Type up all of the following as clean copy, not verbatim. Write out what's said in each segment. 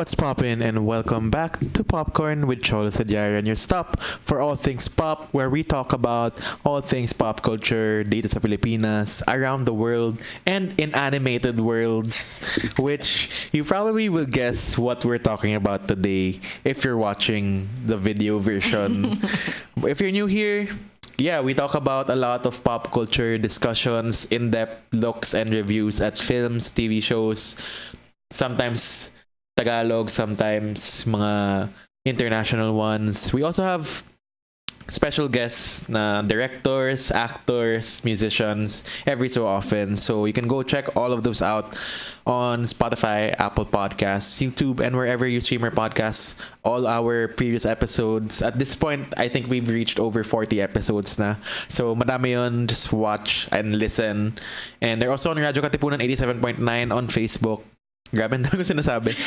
What's poppin', and welcome back to Popcorn with Cholo Sadiaran, your stop for all things pop, where we talk about all things pop culture dito sa Pilipinas, around the world, and in animated worlds, which you probably will guess what we're talking about today if you're watching the video version. If you're new here, yeah, we talk about a lot of pop culture discussions, in-depth looks and reviews at films, TV shows, sometimes Tagalog, sometimes mga international ones. We also have special guests na directors, actors, musicians every so often. So you can go check all of those out on Spotify, Apple Podcasts, YouTube, and wherever you stream your podcasts. All our previous episodes. At this point, I think we've reached over 40 episodes na. So madami yun. Just watch and listen. And they're also on Radyo Katipunan 87.9 on Facebook. Grabe, ang dami ko sinasabi.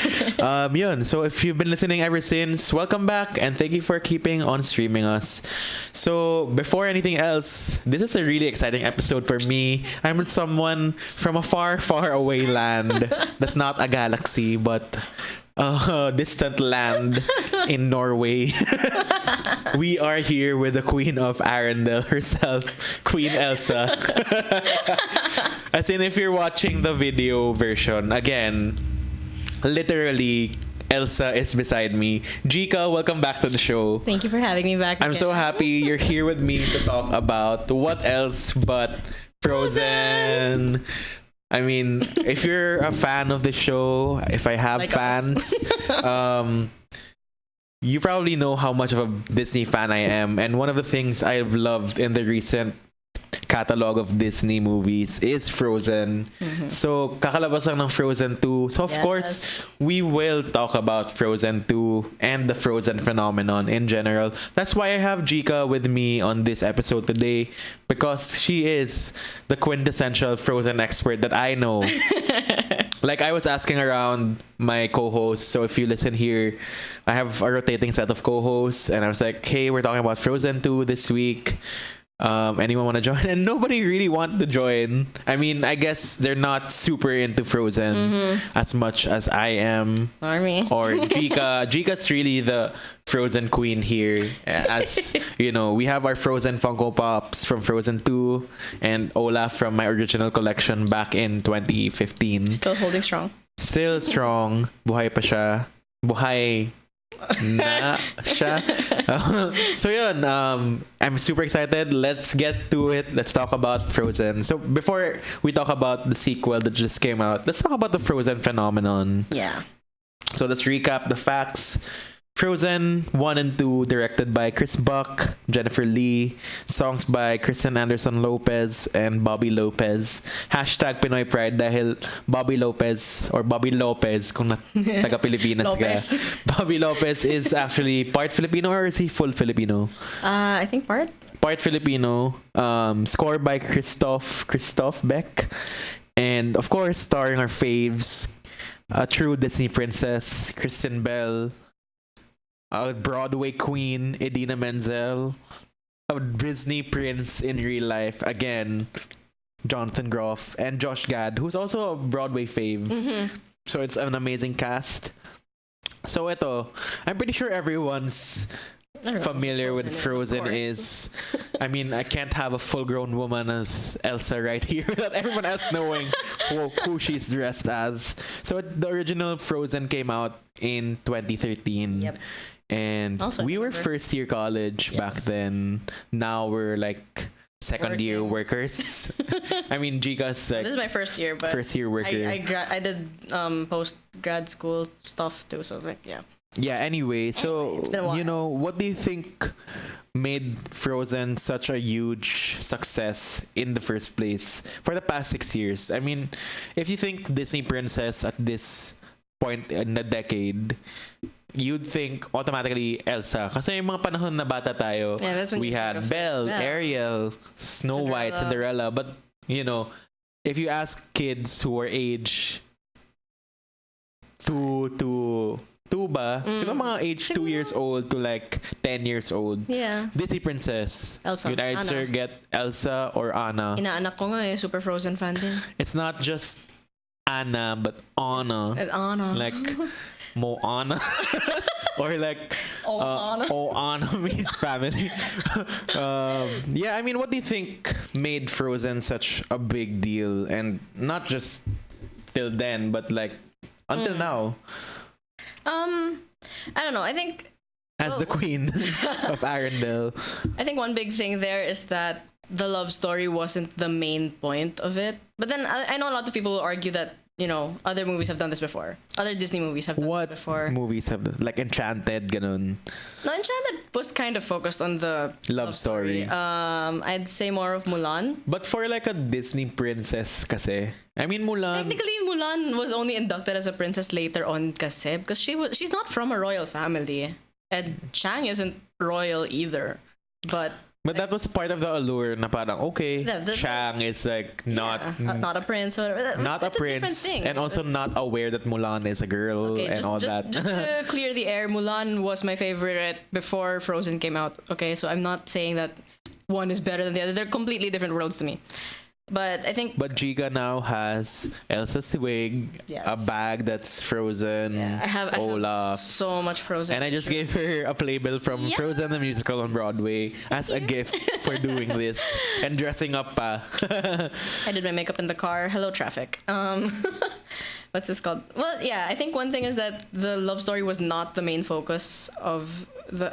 Yun. So if you've been listening ever since, welcome back and thank you for keeping on streaming us. So before anything else, this is a really exciting episode for me. I'm with someone from a far, far away land. That's not a galaxy, but a distant land in Norway. We are here with the Queen of Arendelle herself, Queen Elsa. As in, if you're watching the video version, again, literally, Elsa is beside me. Jika, welcome back to the show. Thank you for having me back. I'm so happy you're here with me to talk about what else but Frozen. I mean, if you're a fan of the show, if I have Like fans, you probably know how much of a Disney fan I am. And one of the things I've loved in the recent catalog of Disney movies is Frozen. Mm-hmm. So, kakalabas lang ng Frozen 2. So, of Yes. course, we will talk about Frozen 2 and the Frozen phenomenon in general. That's why I have Jika with me on this episode today, because she is the quintessential Frozen expert that I know. Like, I was asking around my co-hosts, so if you listen here, I have a rotating set of co-hosts, and I was like, hey, we're talking about Frozen 2 this week. Anyone want to join? And nobody really wanted to join. I mean, I guess they're not super into Frozen as much as I am. Army. Or Jika. Jika's really the Frozen queen here. As you know, we have our Frozen Funko Pops from Frozen 2 and Olaf from my original collection back in 2015. Still holding strong. Still strong. Buhay pa siya. Buhay na siya. So yun, I'm super excited. Let's get to it. Let's talk about Frozen. So before we talk about the sequel that just came out, let's talk about the Frozen phenomenon. Yeah. So let's recap the facts. Frozen 1 and 2 directed by Chris Buck, Jennifer Lee. Songs by Kristen Anderson Lopez and Bobby Lopez. Hashtag Pinoy Pride dahil Bobby Lopez or Bobby Lopez kung taga Pilipinas ka. Lopez. Bobby Lopez is actually part Filipino, or is he full Filipino? I think part. Part Filipino. Score by Christoph Beck. And of course, starring our faves, a true Disney princess, Kristen Bell. A Broadway queen, Idina Menzel. A Disney prince in real life, again, Jonathan Groff. And Josh Gad, who's also a Broadway fave. So it's an amazing cast. So ito, I'm pretty sure everyone's familiar with Frozen of course. is. I mean, I can't have a full-grown woman as Elsa right here without everyone else knowing who she's dressed as. So the original Frozen came out in 2013. Yep. And Also, we were remember. first year college back Yes. then. Now we're like second year Working. workers. I mean, Giga's like This is my first year, but first year worker. I did post grad school stuff too, so like yeah. Yeah, anyway, so it's been a while. you know, what do you think made Frozen such a huge success in the first place for the past 6 years? I mean, if you think Disney princess at this point in the decade, you'd think automatically Elsa. Kasi yung mga panahon na bata tayo, Yeah, that's when we you think had of Belle, Belle. Ariel, Snow White, Cinderella. But, you know, if you ask kids who are age two ba? Siguro mga age 2 years old to like 10 years old. Yeah. Disney princess. Elsa, You'd either Anna. get Elsa or Anna. Inaanak ko nga super Frozen fan din. It's not just Anna, but Anna. At Anna. Like, Moana. Or like Ohana. Ohana means family. Yeah, I mean, what do you think made Frozen such a big deal, and not just till then, but like until now, I don't know. I think as the queen of Arendelle? one big thing there is that the love story wasn't the main point of it. But then I know a lot of people will argue that, other movies have done this before. Other Disney movies have done What this before. movies have like Enchanted, ganun? No, Enchanted was kind of focused on the Love story. I'd say more of Mulan. But for like a Disney princess kasi, I mean Mulan. Technically, Mulan was only inducted as a princess later on kasi because she's not from a royal family. And Chang isn't royal either. But That was part of the allure na parang, okay, Shang is like not a prince or not a it's different prince, thing. and also not aware that Mulan is a girl Okay, and all that. Just to clear the air, Mulan was my favorite before Frozen came out. Okay, so I'm not saying that one is better than the other. They're completely different worlds to me. But I think But Giga now has Elsa's wig, Yes. a bag that's Frozen, I have Olaf. so much Frozen. And I just gave her a playbill from Yeah. Frozen the musical on Broadway as a gift for doing this and dressing up pa. I did my makeup in the car. Hello, traffic. What's this called? Well, yeah, I think one thing is that the love story was not the main focus of the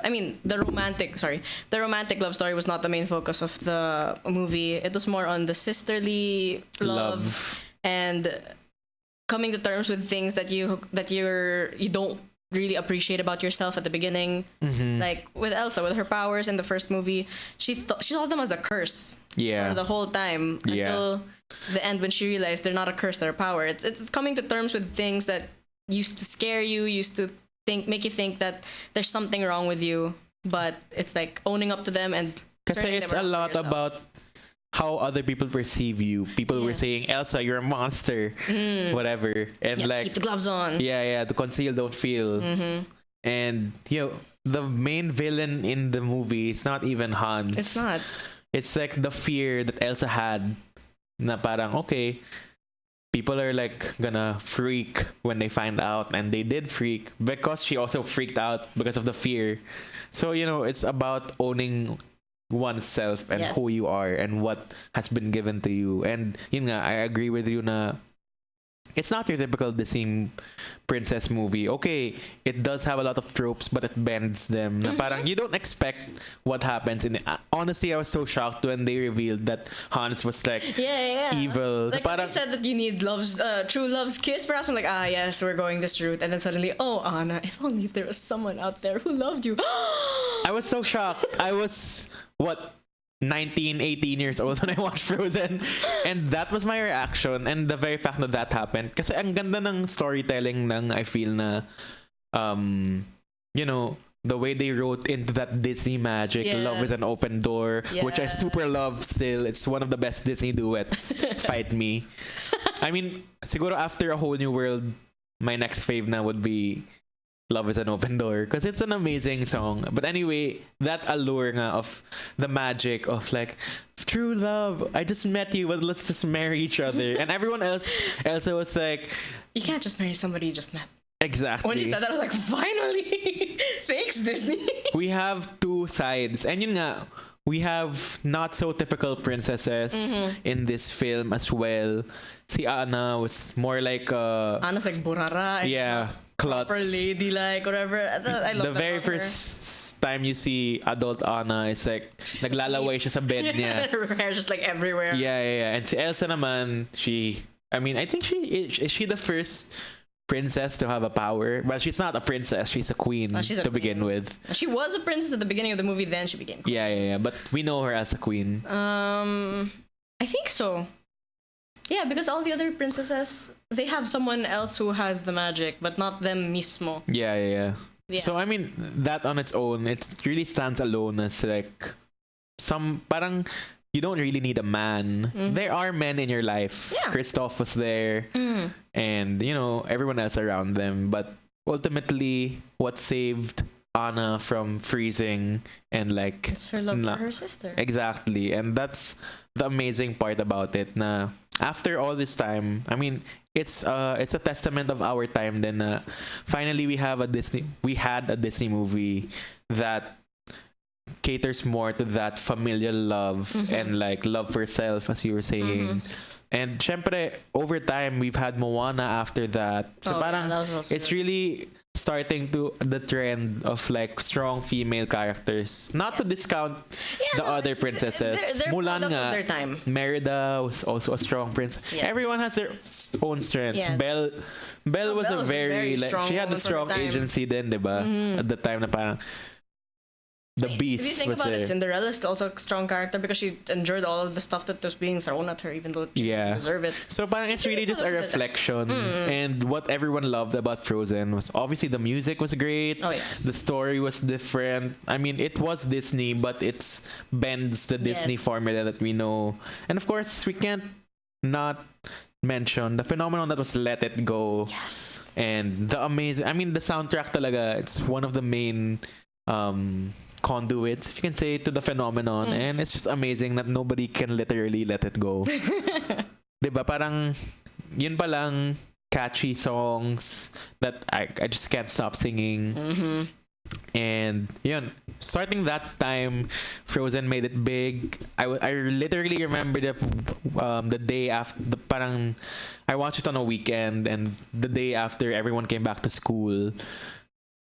romantic love story was not the main focus of the movie. It was more on the sisterly love. And coming to terms with things that you don't really appreciate about yourself at the beginning. Like with Elsa, with her powers in the first movie, she saw them as a curse Yeah. for the whole time until the end when she realized they're not a curse, they're a power. It's coming to terms with things that used to scare you, used to make you think that there's something wrong with you, but it's like owning up to them and Kasi turning it's them a around for lot yourself. about how other people perceive you. People were Yes. saying, Elsa, you're a monster, whatever. And You have to like, keep the gloves on. yeah, to conceal, don't feel. And, the main villain in the movie is not even Hans. It's not. It's like the fear that Elsa had na parang, okay, people are like gonna freak when they find out, and they did freak because she also freaked out because of the fear. So, it's about owning oneself and Yes. who you are and what has been given to you. And yun nga, I agree with you na it's not your typical Disney princess movie. Okay, it does have a lot of tropes, but it bends them. Na parang you don't expect what happens in it. Honestly, I was so shocked when they revealed that Hans was like Yeah. evil. Like when Parang, they said that you need true love's kiss, perhaps I'm like, yes, we're going this route. And then suddenly, oh, Anna, if only there was someone out there who loved you. I was so shocked. I was, 19, 18 years old when I watched Frozen. And that was my reaction. And the very fact that happened. Kasi ang ganda ng storytelling ng, I feel na, the way they wrote into that Disney magic, Love is an Yes. open door, which I Yes. super love still. It's one of the best Disney duets. Fight Me. I mean, siguro after A Whole New World, my next fave na would be Love is an Open Door, because it's an amazing song. But anyway, that allure nga of the magic of like true love. I just met you, but let's just marry each other. And everyone else was like, You can't just marry somebody you just met. exactly. When she said that, I was like, finally! Thanks, Disney. We have two sides. And yun nga, we have not so typical princesses in this film as well. Si Anna was more like Anna's like burara. klutz. Proper ladylike, whatever. I love The that very about her. first time you see adult Anna, it's like naglalaway siya sa bed niya. Her hair's just like everywhere. Yeah. And si Elsa naman, I think is she the first princess to have a power? Well, she's not a princess, she's a queen She's a to queen. begin with. She was a princess at the beginning of the movie, then she became queen. Yeah. But we know her as a queen. I think so. Yeah, because all the other princesses, they have someone else who has the magic, but not them mismo. Yeah. Yeah. So I mean, that on its own, it really stands alone as like parang you don't really need a man. There are men in your life. Yeah. Kristoff was there, and everyone else around them. But ultimately, what saved Anna from freezing and like It's her love for her sister. exactly, and that's the amazing part about it na after all this time, I mean, it's a testament of our time then finally we had a Disney movie that caters more to that familial love and like love for self, as you were saying. And syempre, over time, we've had Moana after that. So parang that was also it's good. really starting to the trend of like strong female characters. Not to discount Yeah, the no, other princesses. they're Mulan product of nga, their time. Merida was also a strong prince. Yeah. Everyone has their own strengths. Yeah. Belle was Belle a was a very like strong she had a woman for strong the time. agency then, 'di ba? At the time na parang the beast If you think was about there. it, Cinderella is also a strong character because she endured all of the stuff that was being thrown at her, even though she Yeah. didn't deserve it. So parang it's really just a Because of the- reflection, and what everyone loved about Frozen was obviously the music was great. Oh, yes. The story was different. I mean, it was Disney, but it's bends the Disney Yes. formula that we know. And of course, we can't not mention the phenomenon that was Let It Go. Yes. And the amazing, I mean, the soundtrack talaga, it's one of the main conduits, if you can say, to the phenomenon. And it's just amazing that nobody can literally let it go. Diba? Parang, yun pa lang, catchy songs that I just can't stop singing. And yun, starting that time, Frozen made it big. I literally remember the day after, parang, I watched it on a weekend, and the day after everyone came back to school,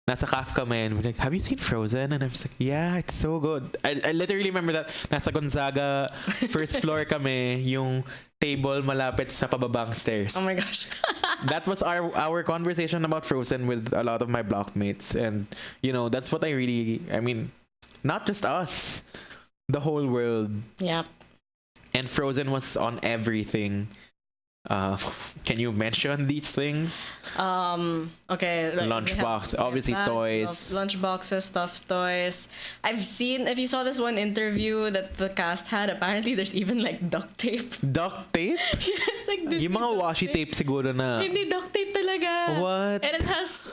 nasa CAF kami, and we're like, have you seen Frozen? And I was like, yeah, it's so good. I literally remember that nasa Gonzaga, first floor kami, yung table malapit sa pababang stairs. Oh my gosh. That was our conversation about Frozen with a lot of my blockmates, and you know, that's what I mean, not just us, the whole world. Yeah. And Frozen was on everything. Can you mention these things? Okay. Like, Lunchbox, we have obviously bags, toys. Lunchboxes, stuffed toys. I've seen, if you saw this one interview that the cast had, apparently there's even like duct tape. Duct tape? It's like this. Yung mga washi tape siguro na. Hindi duct tape talaga. What? And it has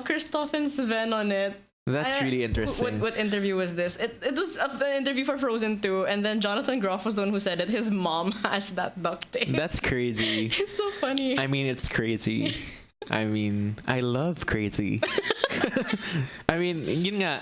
Christoph and Sven on it. That's really interesting. What interview was this? It was an interview for Frozen 2, and then Jonathan Groff was the one who said that his mom has that duct tape. That's crazy. It's so funny. I mean, it's crazy. I mean, I love crazy. I mean, yun nga,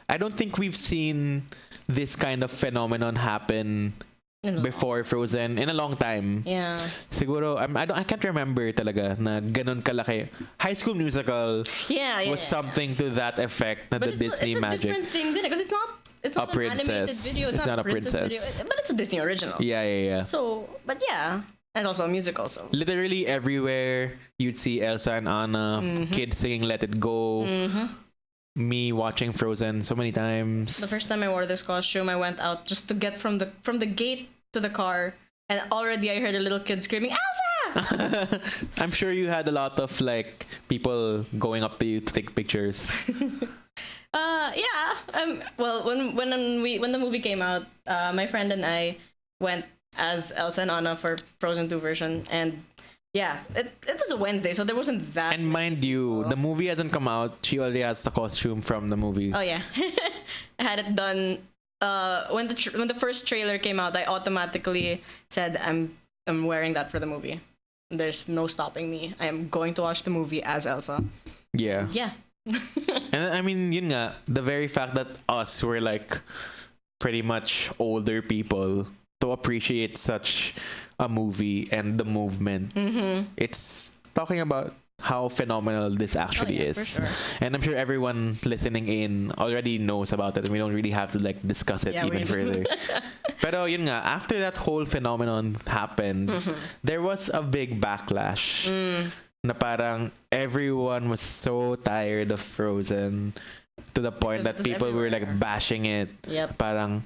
I don't think we've seen this kind of phenomenon happen before Frozen in a long time. Yeah. Siguro, I can't remember talaga na ganun kalaki. High School Musical Yeah, was something to that effect na But the Disney it's a magic. different thing, because it's not A an animated princess. video. It's not a princess video, but it's a Disney original. Yeah. So, but yeah, and also a musical. So Literally everywhere you'd see Elsa and Anna, kids singing Let It Go, me watching Frozen so many times. the first time I wore this costume, I went out just to get from the gate to the car, and already I heard a little kid screaming, Elsa! I'm sure you had a lot of like people going up to you to take pictures. Yeah. Well, when the movie came out, my friend and I went as Elsa and Anna for Frozen 2 version, and yeah, it was a Wednesday, so there wasn't that. And mind you, the movie hasn't come out. She already has the costume from the movie. Oh yeah, I had it done. When the first trailer came out, I automatically said I'm wearing that for the movie. There's no stopping me. I am going to watch the movie as Elsa. Yeah. Yeah. And I mean, yun nga, the very fact that us were like pretty much older people to appreciate such a movie and the movement. It's talking about how phenomenal this actually yeah, is. for sure. And I'm sure everyone listening in already knows about it, and we don't really have to like discuss it Yeah, even we further. Pero yun nga, after that whole phenomenon happened, there was a big backlash. Na parang everyone was so tired of Frozen to the point Because that it was people were like everywhere. bashing it. Yep. Parang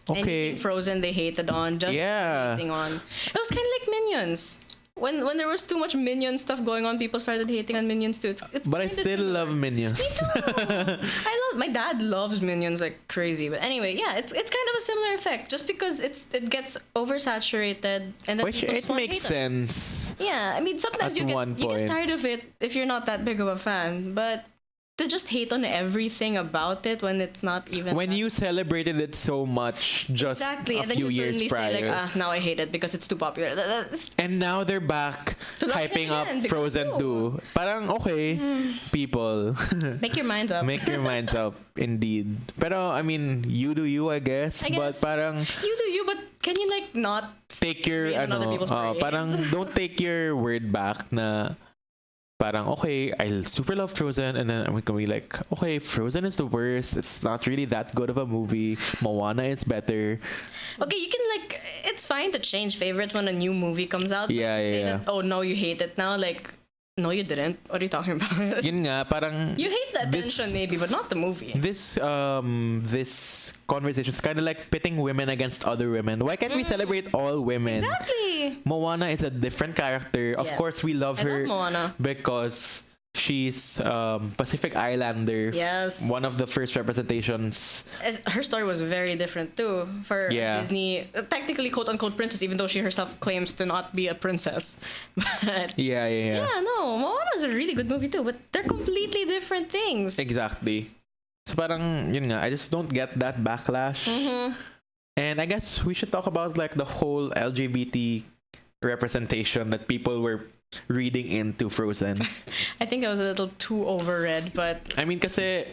okay. Anything Frozen they hated on, just Yeah. hating on. It was kind of like Minions. When there was too much Minion stuff going on, people started hating on Minions too. It's But I kinda still similar. love Minions. My dad loves Minions like crazy. But anyway, yeah, it's kind of a similar effect. Just because it gets oversaturated, and then Which people it just wanna makes hate it. sense. Yeah, I mean sometimes At one you get point. tired of it if you're not that big of a fan. But to just hate on everything about it when it's not even When that- you celebrated it so much just exactly, a and then few you years suddenly prior. say like, now I hate it because it's too popular. That's And now they're back To love it hyping up again because Frozen it's cool. 2. Parang okay, people. make your minds up. Make your minds up, indeed. Pero, I mean, you do you, I guess. I guess. But parang You do you, but can you like not take your, rain on other people's parades? parang don't take your word back na parang, okay, I super love Frozen, and then I'm gonna be like, okay, Frozen is the worst. It's not really that good of a movie. Moana is better. Okay, you can like it's fine to change favorites when a new movie comes out. But Yeah, to say yeah. that, oh no, you hate it now. Like, no, you didn't. What are you talking about? Yun nga, parang You hate the this- attention maybe, but not the movie. this conversation is kind of like pitting women against other women. Why can't we celebrate all women? Exactly. Moana is a different character. Of Yes. course, we love I her love Moana. because she's Pacific Islander. Yes. One of the first representations. Her story was very different too for Yeah. Disney, technically quote unquote princess, even though she herself claims to not be a princess. But Yeah. yeah, no, Moana is a really good movie too, but they're completely different things. Exactly. So parang, yun nga, I just don't get that backlash. Mm-hmm. And I guess we should talk about like the whole LGBT representation that people were reading into Frozen. I think I was a little too overread, but I mean, kasi,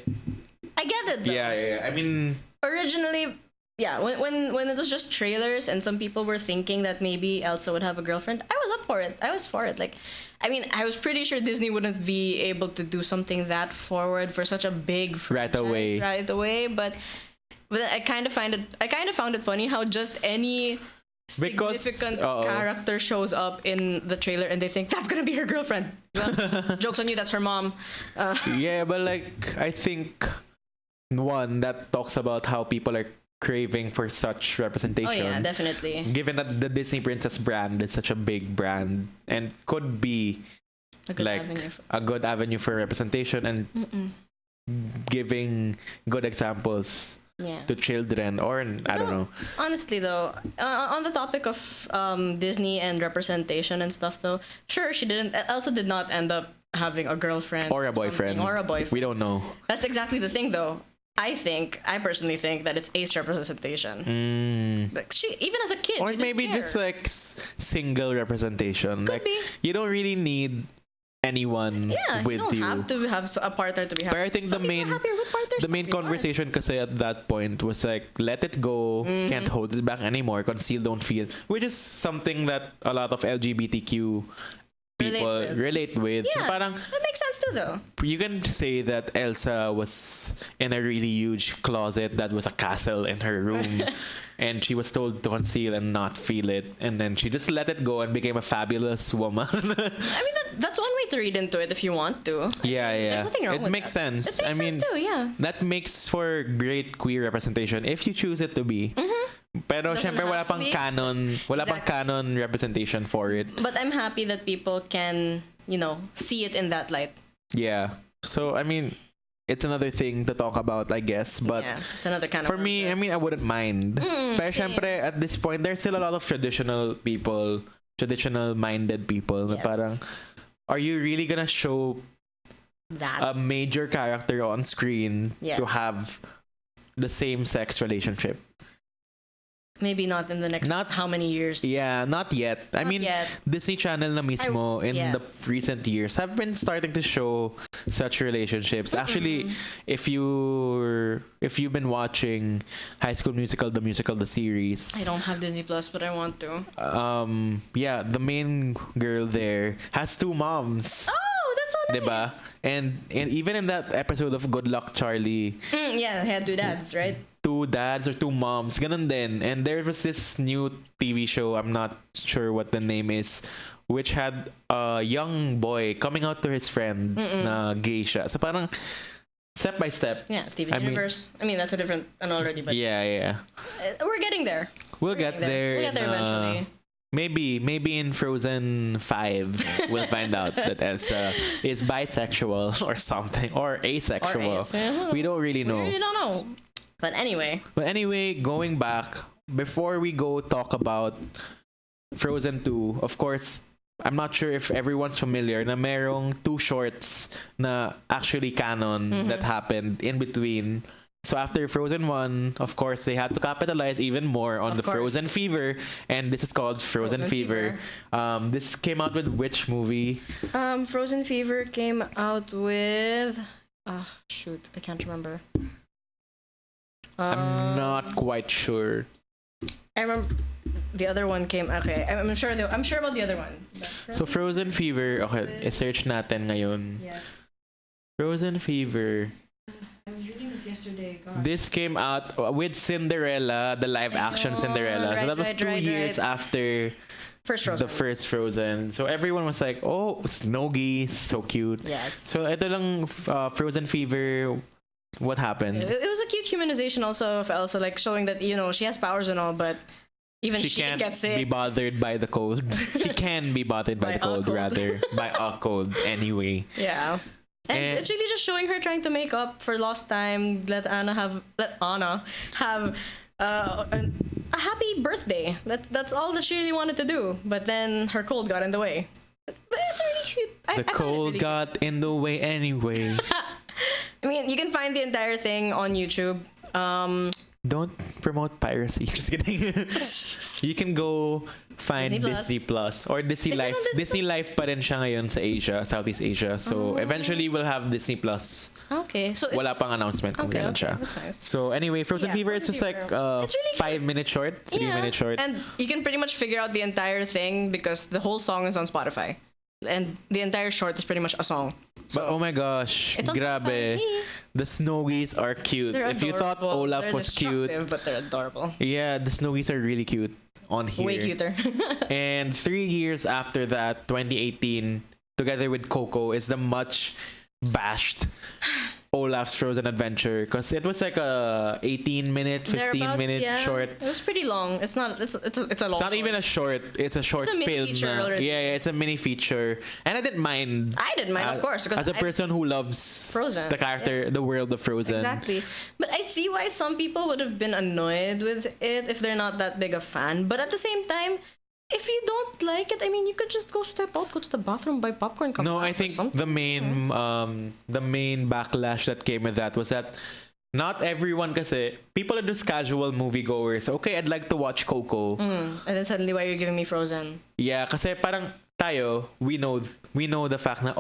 I get it though. yeah. I mean, Originally, yeah, when it was just trailers and some people were thinking that maybe Elsa would have a girlfriend, I was up for it. I was for it. Like, I mean, I was pretty sure Disney wouldn't be able to do something that forward for such a big franchise right away. But I kind of found it funny how just any Because- significant uh-oh. character shows up in the trailer and they think that's gonna be her girlfriend. Well, joke's on you, that's her mom. yeah, but like, I think one that talks about how people are craving for such representation. Oh yeah, definitely. Given that the Disney Princess brand is such a big brand and could be A good like avenue. a good avenue for representation and giving good examples Yeah. to children or I don't know. Honestly, though, on the topic of Disney and representation and stuff, though, sure, Elsa did not end up having a girlfriend Or a boyfriend. something, or a boyfriend. We don't know. That's exactly the thing, though. I personally think that it's ace representation. Like even as a kid, Or she didn't maybe care. just like single representation. Could like be. you don't really need anyone Yeah, with you don't have to have a partner to be happy. But I think Some the people main are happier with partners, the some main people aren't. conversation kasi at that point was like let it go, can't hold it back anymore, conceal, don't feel, which is something that a lot of LGBTQ people relate with. Yeah, Parang that makes sense too, though. you can say that Elsa was in a really huge closet that was a castle in her room and she was told to conceal and not feel it, and then she just let it go and became a fabulous woman. I mean, that's one way to read into it if you want to. yeah. There's nothing wrong It with makes that. sense. It makes I mean, sense too, yeah. that makes for great queer representation if you choose it to be. Pero Doesn't syempre wala have to pang be. canon, wala pang Exactly. canon representation for it. But I'm happy that people can, see it in that light. Yeah. So I mean, it's another thing to talk about, I guess, but yeah, it's another kind for of. me, I mean, I wouldn't mind. Pero same. syempre, at this point, there's still a lot of traditional minded people na Yes. parang, are you really gonna show that. a major character on screen Yes. to have the same sex relationship? Maybe not in the next Not- how many years. Yeah, not yet. I Not mean, yet. Disney Channel na mismo in the yes. recent years have been starting to show such relationships. Actually, if you've been watching High School Musical, the musical, the series, I don't have Disney Plus, but I want to. yeah, the main girl there has two moms. Oh, that's so nice. Diba? And even in that episode of Good Luck Charlie, Yeah, I had two dads, right? two dads or two moms, ganun din. And there was this new TV show, I'm not sure what the name is, which had a young boy coming out to his friend na gay siya. So parang step by step. Yeah, Steven I mean- Universe. I mean, that's a different one already, but Yeah. we're getting there. We'll We're get getting there. We'll get there in, eventually. Maybe in Frozen 5 we'll find out that Elsa is bisexual or something or asexual. Or ace. Yeah, We don't really know. We really don't know. But anyway, But anyway, going back, before we go talk about Frozen 2, of course, I'm not sure if everyone's familiar na merong two shorts na actually canon that happened in between. So after Frozen 1, of course, they had to capitalize even more on Of the course. Frozen fever, and this is called Frozen, Fever. This came out with which movie? Frozen Fever came out with. Shoot, I can't remember. I'm not quite sure. I remember the other one came. Okay, I'm sure. I'm sure about the other one. So Frozen Fever, okay, i-search natin ngayon. Yes. Frozen Fever. I was reading this yesterday. God. This came out with Cinderella, the live action know, Cinderella. So right, that was right, 2 right, years right. after First Frozen. the first Frozen. So everyone was like, "Oh, Snowgy, so cute." Yes. So ito lang Frozen Fever. What happened? It was a cute humanization also of Elsa, like showing that she has powers and all, but even she can't gets sick. be bothered by the cold. She can be bothered by By the cold, a cold. rather. By a cold, anyway. Yeah. And And- it's really just showing her trying to make up for lost time. Let Anna have a happy birthday. That's all that she really wanted to do. But then her cold got in the way. But it's really cute. I The found it cold really got in the way anyway. cute. I mean, you can find the entire thing on YouTube. Don't promote piracy. Just kidding. You can go find Disney Disney Plus or Disney Is it on Life. Disney Disney Life pa rin siya ngayon sa Asia, Southeast Asia. So eventually we'll have Disney Plus. Okay, so it's, Wala pang announcement kung okay, kailan okay, siya. that's nice. So anyway, Frozen Yeah, Fever, it's Frozen just like Fever. It's really 5-minute short, 3-minute short. And you can pretty much figure out the entire thing because the whole song is on Spotify, and the entire short is pretty much a song. So But oh my gosh, it's on grabe. Spotify. The Snowies are cute. They're If you thought adorable. Olaf They're was cute, destructive, but they're adorable. yeah, the Snowies are really cute on here. Way cuter. And 3 years after that, 2018, together with Coco, is the much bashed Olaf's Frozen Adventure, because it was like a 18-minute, 15-minute yeah. short. It was pretty long. It's not. It's a long. It's not even a short. It's a short It's a mini film. feature na- already. yeah, it's a mini feature, and I didn't mind. I didn't mind, of course, because as a person who loves Frozen, the character, the world of Frozen. Exactly. But I see why some people would have been annoyed with it if they're not that big a fan. But at the same time, if you don't like it, I mean, you could just go step out, go to the bathroom, buy popcorn, come No, back I or think something. the main backlash that came with that was that not everyone kasi people are just casual moviegoers. Okay, I'd like to watch Coco. And then suddenly, why are you giving me Frozen? Yeah, kasi parang tayo, we know the fact na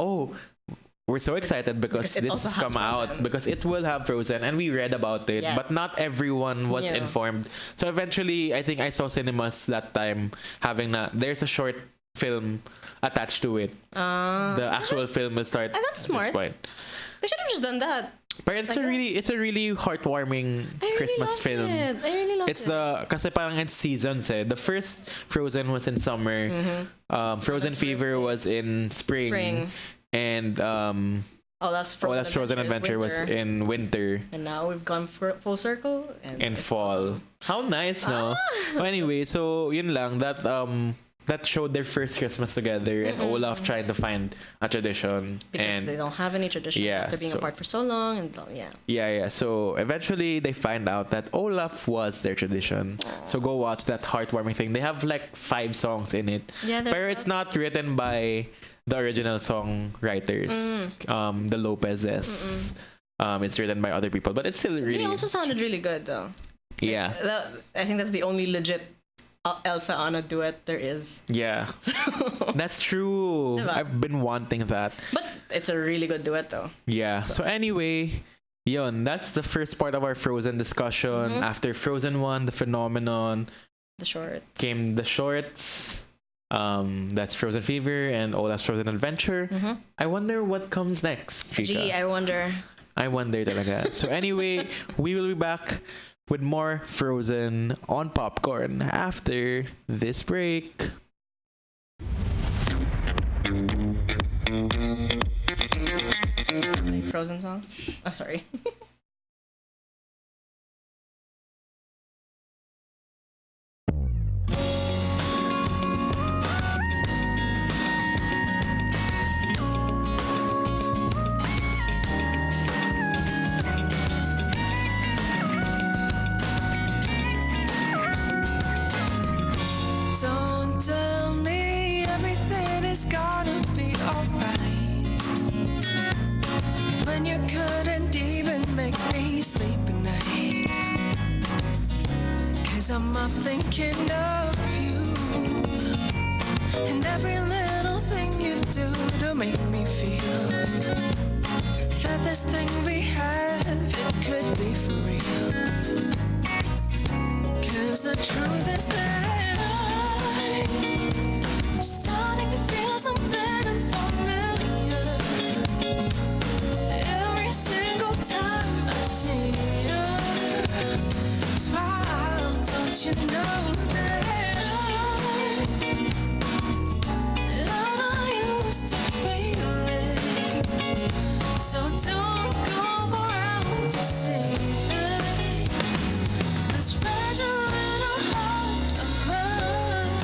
we're so excited because Because it this also has has come out Frozen. because it will have Frozen and we read about it, Yes. but not everyone was Yeah. informed. So eventually, I think I saw cinemas that time having there's a short film attached to it. The actual film will start that's at this smart. point. They should have just done that. But it's I it's a really heartwarming I really Christmas loved film. It. I really loved It's it. kasi parang it's seasons eh. The first Frozen was in summer. Frozen Olaf's Fever birthday. was in spring. And Olaf's Olaf's Frozen Adventure was winter. in winter And now we've gone full circle. And and it's fall. How nice, no? Ah! Well, anyway, so yun lang that showed their first Christmas together and Olaf trying to find a tradition because they and don't have any tradition Yeah, after being so- apart for so long. And yeah. yeah. So eventually they find out that Olaf was their tradition. So go watch that heartwarming thing. They have like 5 songs in it. Yeah, But it's not written by the original songwriters, the Lopezes. It's written by other people, but it's still really. They also sounded really good though. Yeah, I think that's the only legit Elsa Anna duet there is. yeah, that's true. Diba? I've been wanting that. But it's a really good duet though. Yeah. So anyway, yun, that's the first part of our Frozen discussion. After Frozen 1, the phenomenon, The short. came the shorts. That's Frozen Fever and Olaf's Frozen Adventure. I wonder what comes next, Chica. Gee, I wonder. I wonder talaga. So anyway, we will be back with more Frozen on Popcorn after this break. Frozen songs. Oh, sorry. Don't tell me everything I'm up thinking of you and every little thing you do to make me feel that this thing we have, it could be for real. 'Cause the truth is that I'm starting to feel something unfamiliar every single time I see you. Smile, don't you know that I'm not used to feeling. So don't go around deceiving this fragile little heart of mine.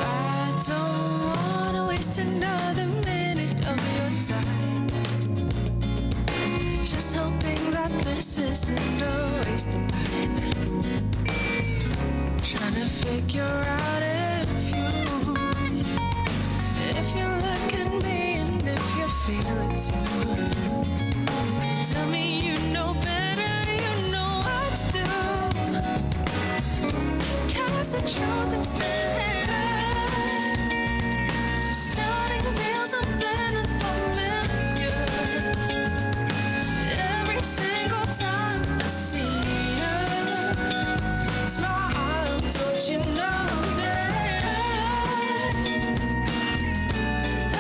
I don't wanna waste another minute of your time, just hoping that this isn't a waste of mine. Trying to figure out if you look at me and if you feel it too. Tell me you know better, you know what to do. 'Cause the truth is that I'm starting to feel something unfamiliar every single time I see you. Smile, don't you know that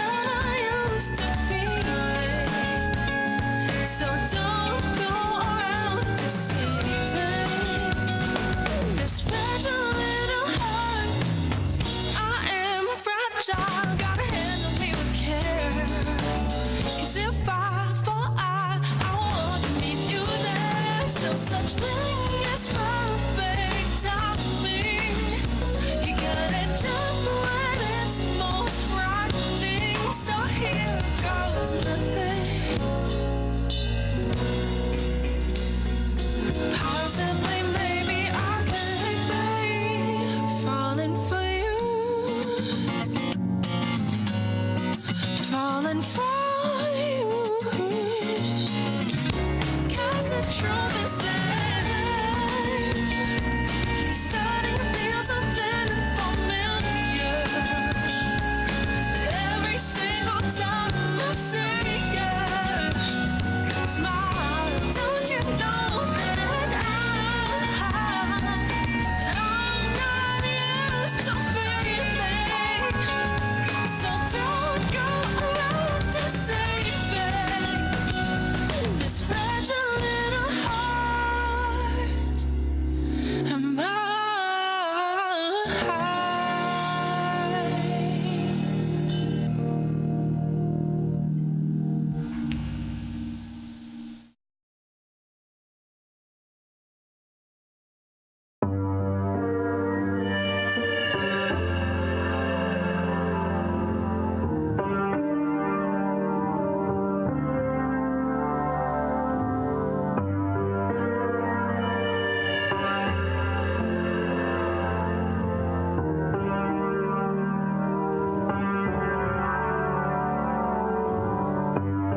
I'm not used to feeling. So don't go around deceiving this fragile little heart. I am fragile, gotta handle me with care. 'Cause if I fall, I want to meet you there. There's no such thing as perfect timing. You gotta jump when it's most frightening. So here goes nothing. Possibly, maybe I could be falling for you, falling for you. 'Cause the truth is that I'm starting to feel something unfamiliar every single time I see you. Smile, don't you know that I'm not used to feeling. So don't go around deceiving this fragile little heart of mine.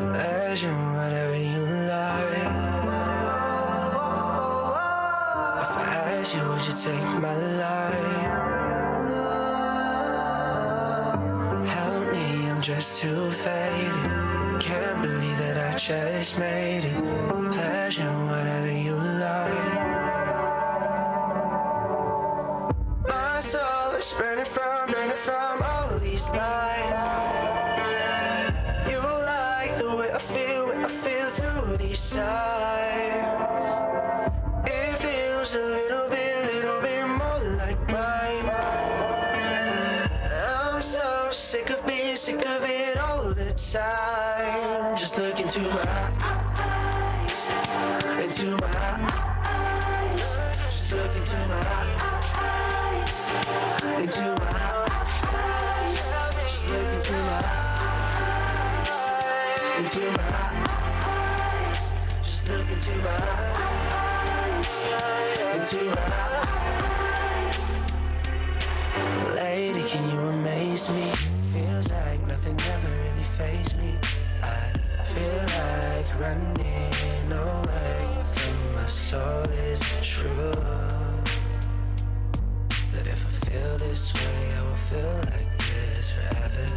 Pleasure, whatever you like. If I ask you, would you take my life? Help me, I'm just too faded. Can't believe that I just made it. Pleasure, whatever you like. My soul is burning from all these lights. You like the way I feel through these sighs. It feels a little bit more like mine. I'm so sick of being sick of it all the time. Just look into my eyes, into my eyes. Just look into my eyes, into my eyes. Just look into my eyes, into my eyes. Just look into my eyes, into my eyes. face me. Feels like nothing ever really fazed me. I feel like running away from my soul. Is it true that if I feel this way, I will feel like this forever?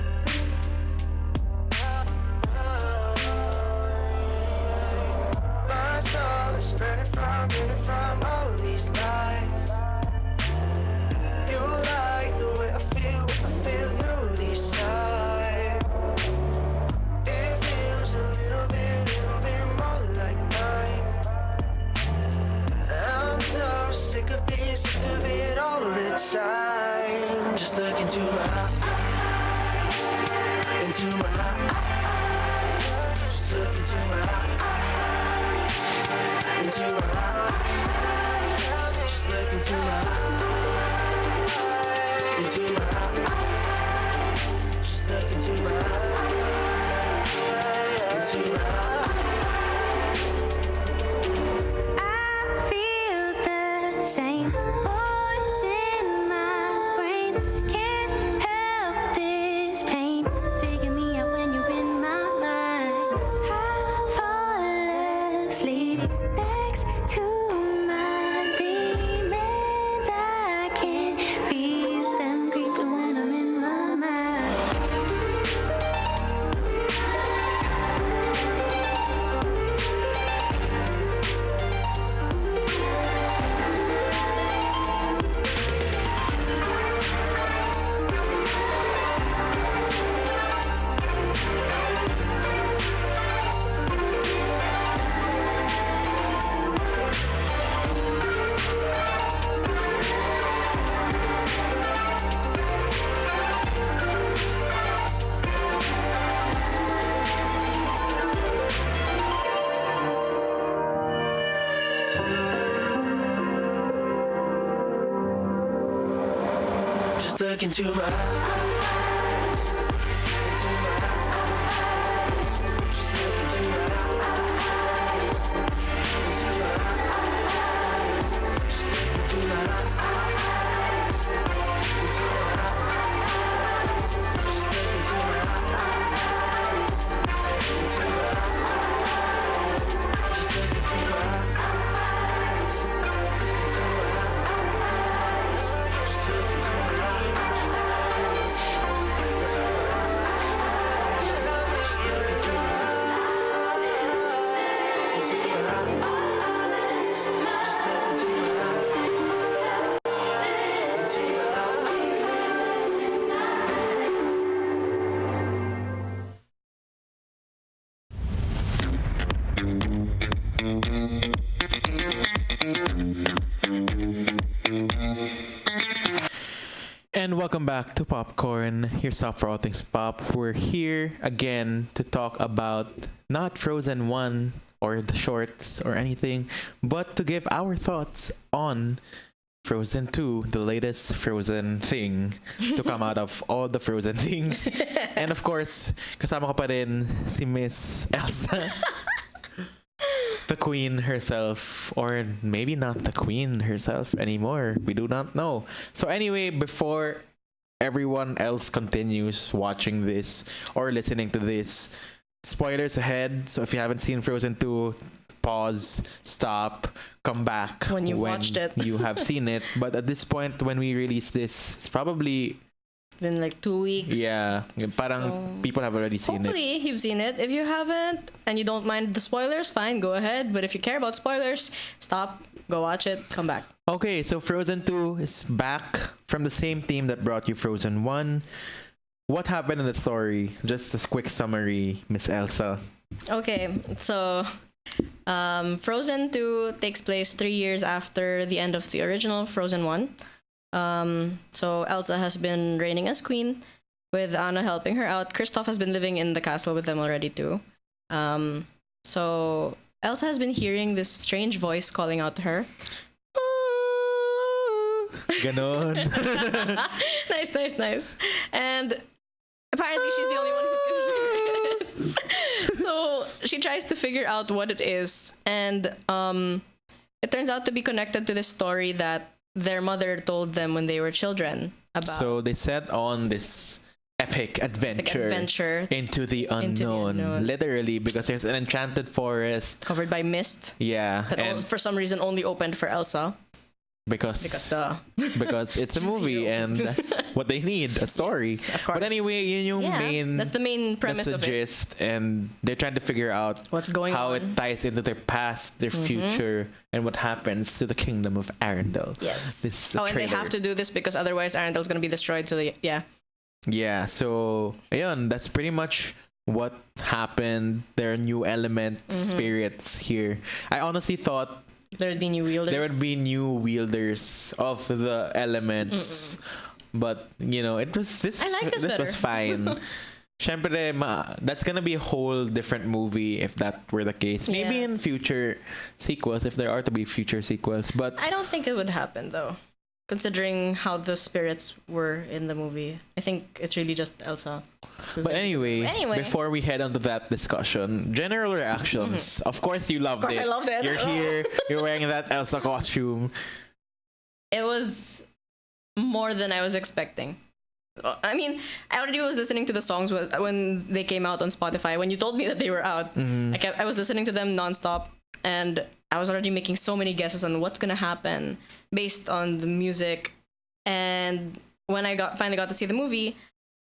My soul is burning from all these lies. You like the way I feel through these sighs. It feels a little bit more like mine. I'm so sick of being sick of it all the time. Just look into my eyes, into my eyes. Just look into my eyes, into my eyes. Just look into my eyes, into my eyes. Just look into my eyes, into my eyes. I feel the same voice in my brain. Can't help this pain. Figure me out when you're in my mind. I fall asleep next to my demons. I can feel them creeping when I'm in my mind. Just look into my eyes, into my eyes. Just look into my eyes, into my eyes. Just look into my eyes, into my eyes. Just look into my eyes, into my eyes. Just look into my eyes, into my eyes. Just look into my eyes. And welcome back to Popcorn, your stop for all things pop. We're here again to talk about not Frozen 1 or the shorts or anything, but to give our thoughts on Frozen 2, the latest Frozen thing to come out of all the Frozen things. And of course, kasama ko pa rin si Miss Elsa. The queen herself, or maybe not the queen herself anymore. We do not know. So anyway, before everyone else continues watching this or listening to this, spoilers ahead. So if you haven't seen Frozen 2, pause, stop, come back When you've watched it. you have seen it. But at this point, when we release this, it's probably, Been like 2 weeks. yeah, parang So, people have already seen it. hopefully you've seen it. If you haven't and you don't mind the spoilers, fine, go ahead. But if you care about spoilers, stop, go watch it, come back. Okay, so Frozen 2 is back from the same team that brought you Frozen 1. What happened in the story? Just a quick summary, Miss Elsa. Okay, so Frozen 2 takes place 3 years after the end of the original Frozen 1. So Elsa has been reigning as queen, with Anna helping her out. Kristoff has been living in the castle with them already too. So Elsa has been hearing this strange voice calling out to her. Ganon. Nice. And apparently she's the only one who can hear it. So she tries to figure out what it is, and it turns out to be connected to this story that their mother told them when they were children about. So they set on this epic adventure, adventure into the into the unknown. unknown. Literally, because there's an enchanted forest. covered by mist Yeah, that and for some reason only opened for Elsa because because it's a movie and that's what they need, a story. of course. But anyway, yun yung main, that's the main premise that's the of it. gist, and they're trying to figure out What's going how on? it ties into their past, their future, and what happens to the kingdom of Arendelle. Yes. This is a And they trailer. have to do this because otherwise Arendelle's gonna be destroyed. So Yeah, so ayun, that's pretty much what happened. There are new element spirits here. I honestly thought there would be new wielders. there would be new wielders of the elements. But, you know, it was this I like this was better. fine. Syempre, that's gonna be a whole different movie if that were the case. Maybe in Yes. future sequels, if there are to be future sequels. But I don't think it would happen though, considering how the spirits were in the movie. I think it's really just Elsa. But anyway, Anyway. before we head on to that discussion, general reactions. Of course, you loved Of course it. I loved it. You're here. You're wearing that Elsa costume. It was more than I was expecting. I mean, I already was listening to the songs when they came out on Spotify. When you told me that they were out, I was listening to them nonstop, and I was already making so many guesses on what's gonna happen based on the music. And when I finally got to see the movie,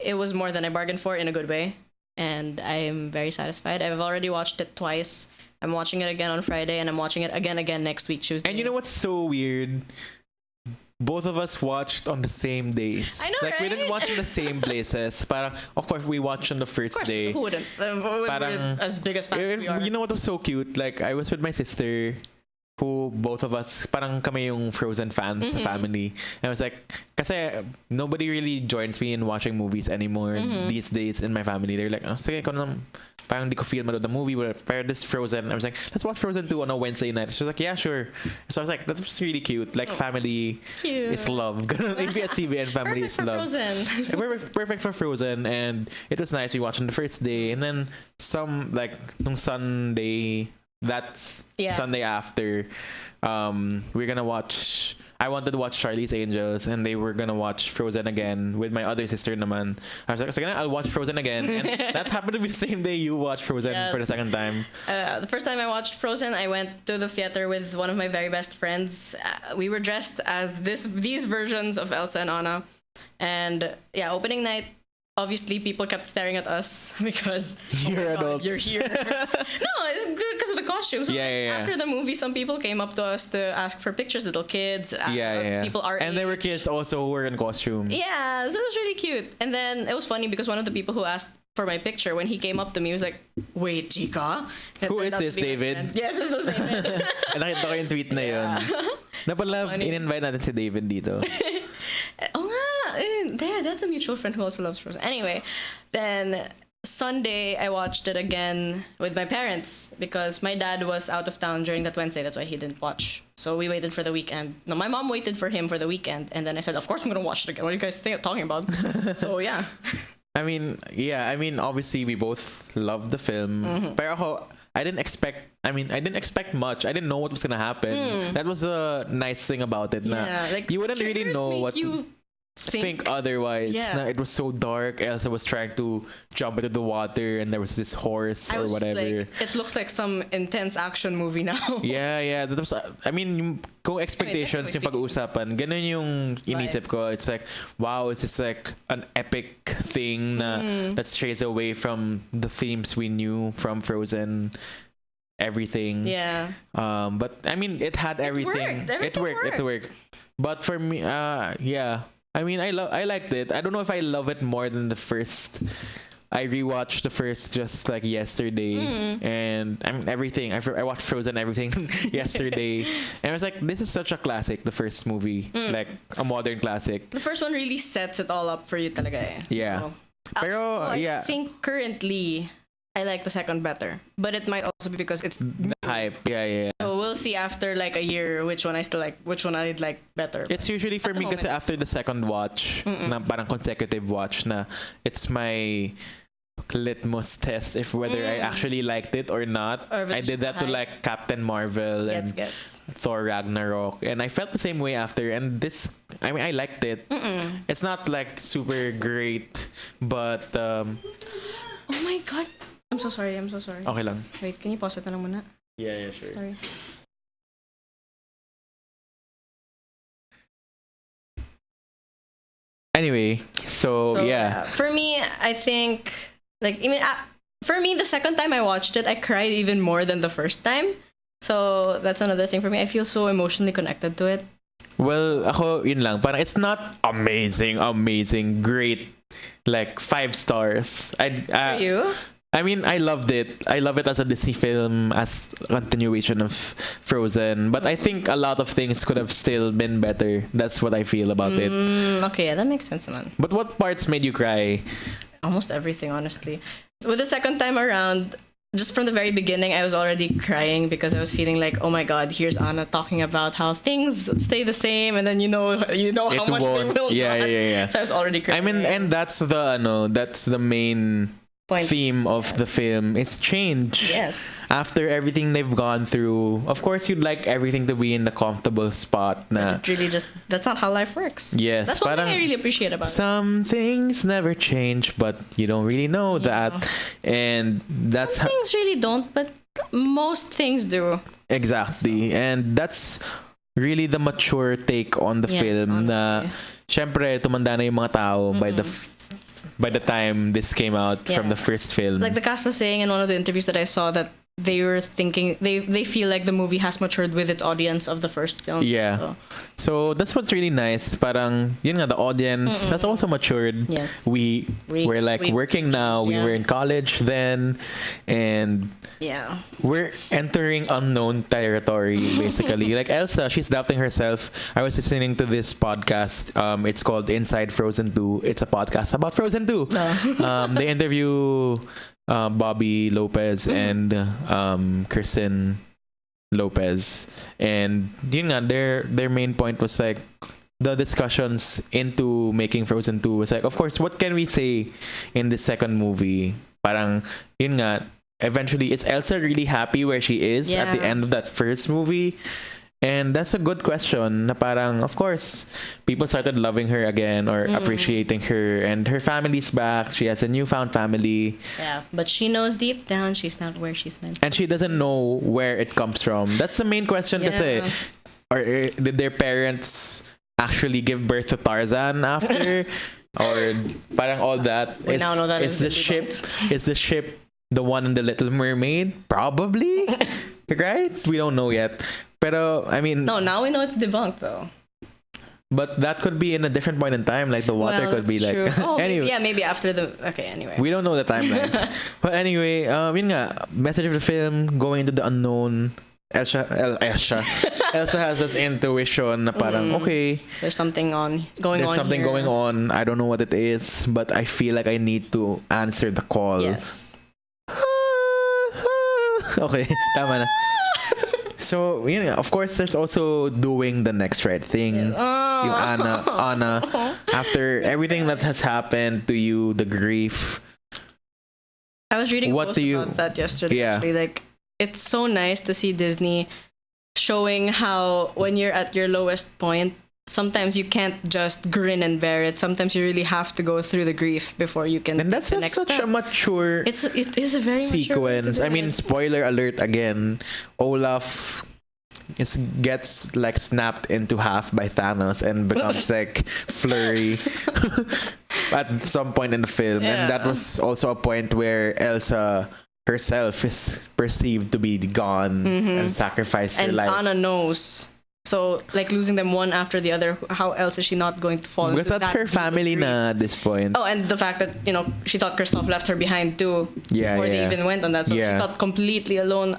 it was more than I bargained for in a good way, and I am very satisfied. I've already watched it twice. I'm watching it again on Friday, and I'm watching it again next week Tuesday. And you know what's so weird? Both of us watched on the same days. I know, like we didn't right? watch in the same places. Parang, of course, we watched on the Of first course, day. who wouldn't? We're Parang- as big as fans we are. You know what was so cute? Like I was with my sister, who both of us parang kami yung Frozen fans sa family. And I was like, kasi nobody really joins me in watching movies anymore these days in my family. They're like, oh, sige, ikaw na, parang di ko feel manood the movie, but this Frozen. I was like, let's watch Frozen 2 on a Wednesday night. She was like, yeah, sure. So I was like, that's really cute. Like family Cute. is love. Ganun, ABS-CBN family Perfect is for love. Frozen. Perfect for Frozen, and it was nice. We watched on the first day, and then nung Sunday, that's Yeah. Sunday after, we're gonna watch. I wanted to watch Charlie's Angels, and they were gonna watch Frozen again with my other sister naman. I was like, I'll watch Frozen again, and that happened to be the same day you watched Frozen Yes. for the second time. The first time I watched Frozen, I went to the theater with one of my very best friends. We were dressed as these versions of Elsa and Anna, and yeah, opening night. Obviously, people kept staring at us because You're oh my God, adults. you're here. No, it's because of the costumes. So, Yeah. After the movie, some people came up to us to ask for pictures. Little kids, Yeah. people our And there were age. kids also who were in costume. Yeah, so it was really cute. And then it was funny because one of the people who asked for my picture, when he came up to me, he was like, "Wait, Chica?" It Who turned is out to this, be my David? friend. Yes, this is David. Nakita ko yung tweet na yun. Na pala, funny. in-invite natin si David dito. Oh nga, that's a mutual friend who also loves Frozen. Anyway, then Sunday I watched it again with my parents because my dad was out of town during that Wednesday. That's why he didn't watch. So we waited for the weekend. No, my mom waited for him for the weekend, and then I said, "Of course I'm gonna watch it again. What are you guys talking about?" So yeah, I mean, obviously we both loved the film. Mm-hmm. Pero ako, I didn't expect much. I didn't know what was gonna happen. That was a nice thing about it. Na Hmm. yeah. Like you wouldn't really trailers know make what you to think otherwise. Yeah. Na it was so dark. Elsa was trying to jump into the water, and there was this horse I or was whatever. like, it looks like some intense action movie now. Yeah. That was, I mean, kung expectations yung technically pag-uusapan, ganun yung inisip ko. It's like, wow, is this like an epic thing na that strays away from the themes we knew from Frozen, everything. Yeah. But I mean, it had everything. worked. Everything It worked. But for me, yeah. I mean, I liked it. I don't know if I love it more than the first. I rewatched the first just like yesterday, and I mean everything. I watched Frozen everything yesterday, and I was like, this is such a classic. The first movie, like a modern classic. The first one really sets it all up for you talaga eh. Yeah. So, Pero I think currently I like the second better, but it might also be because it's the hype. Yeah. so we'll see after like a year which one I still like, which one I'd like better. It's usually for At the me kasi moment. after the second watch, na parang consecutive watch na, it's my litmus test if whether I actually liked it or not. Or if it's I did that to hype. like Captain Marvel and Gets. Thor Ragnarok, and I felt the same way after. And this, I mean, I liked it. It's not like super great, but Oh my god. I'm so sorry. okay lang. Wait, can you pause it na lang muna? Yeah, sure. Sorry. Anyway, so yeah. For me, I think like even for me, the second time I watched it, I cried even more than the first time. So that's another thing for me. I feel so emotionally connected to it. Well, ako, yun lang. Parang it's not amazing, great, like 5 stars. For you? I mean, I loved it. I love it as a Disney film, as a continuation of Frozen. But I think a lot of things could have still been better. That's what I feel about it. Okay, yeah, that makes sense, man. But what parts made you cry? Almost everything, honestly. With the second time around, just from the very beginning, I was already crying because I was feeling like, oh my god, here's Anna talking about how things stay the same, and then you know how It much they won't. will Yeah, not. yeah. So I was already I crying. mean, and that's the main Point. theme of the film. It's change. Yes. After everything they've gone through, of course you'd like everything to be in the comfortable spot na It really just that's not how life works. Yes, That's one thing parang I really appreciate about it. some things never change, but you don't really know that. And that's Some things really don't, but most things do. exactly. And that's really the mature take on the Yes, film na honestly. syempre tumanda na yung mga tao by the time this came out from Yeah. the first film. Like the cast was saying in one of the interviews that I saw that they were thinking they feel like the movie has matured with its audience of the first film. Yeah. So, So that's what's really nice. Parang, yun nga, the audience has also matured. Yes. We're like we working now. We yeah. were in college then. And yeah. we're entering unknown territory, basically. Like Elsa, she's doubting herself. I was listening to this podcast. It's called Inside Frozen 2. It's a podcast about Frozen 2. They interview Bobby Lopez and Kristen Lopez, and yun nga, their main point was like the discussions into making Frozen 2 was like, of course, what can we say in the second movie? Parang yun nga, eventually, is Elsa really happy where she is at the Yeah. end of that first movie? And that's a good question. Na parang, of course, people started loving her again or appreciating her, and her family's back. She has a newfound family, Yeah. But she knows deep down she's not where she's meant. and she doesn't know where it comes from. That's the main question. Kasi, Yeah. or did their parents actually give birth to Tarzan after, or parang all that? We now know that is is the ship? debunked. Is the ship the one in the Little Mermaid? Probably, right? We don't know yet. Pero I mean, No, now we know it's debunked though. but that could be in a different point in time. Like the water Well, could be that's like. true. Oh, anyway, maybe after the. Okay, anyway. we don't know the timelines. But anyway, yun nga, message of the film, going into the unknown. Elsa has this intuition na parang, okay, There's something going there's on. something here. going on. I don't know what it is, but I feel like I need to answer the call. Yes. Okay, tama na. So, yun nga, of course, there's also doing the next right thing. Oh. Yung Anna, after everything that has happened to you, the grief. I was reading What posts do you- about that yesterday. Yeah. Actually, like it's so nice to see Disney showing how when you're at your lowest point, sometimes you can't just grin and bear it. Sometimes you really have to go through the grief before you can. And that's take the just next such step. a mature It is a very mature way to sequence. do I mean, it. spoiler alert again. Olaf gets like snapped into half by Thanos and becomes like Flurry at some point in the film. And that Yeah. was also a point where Elsa herself is perceived to be gone and sacrificed her and life. Anna knows. So like losing them one after the other, how else is she not going to fall? Because into that's that her deep of family grief? na at this point. Oh, and the fact that she thought Kristoff left her behind too Yeah, before they yeah. even went on that, so Yeah. she felt completely alone.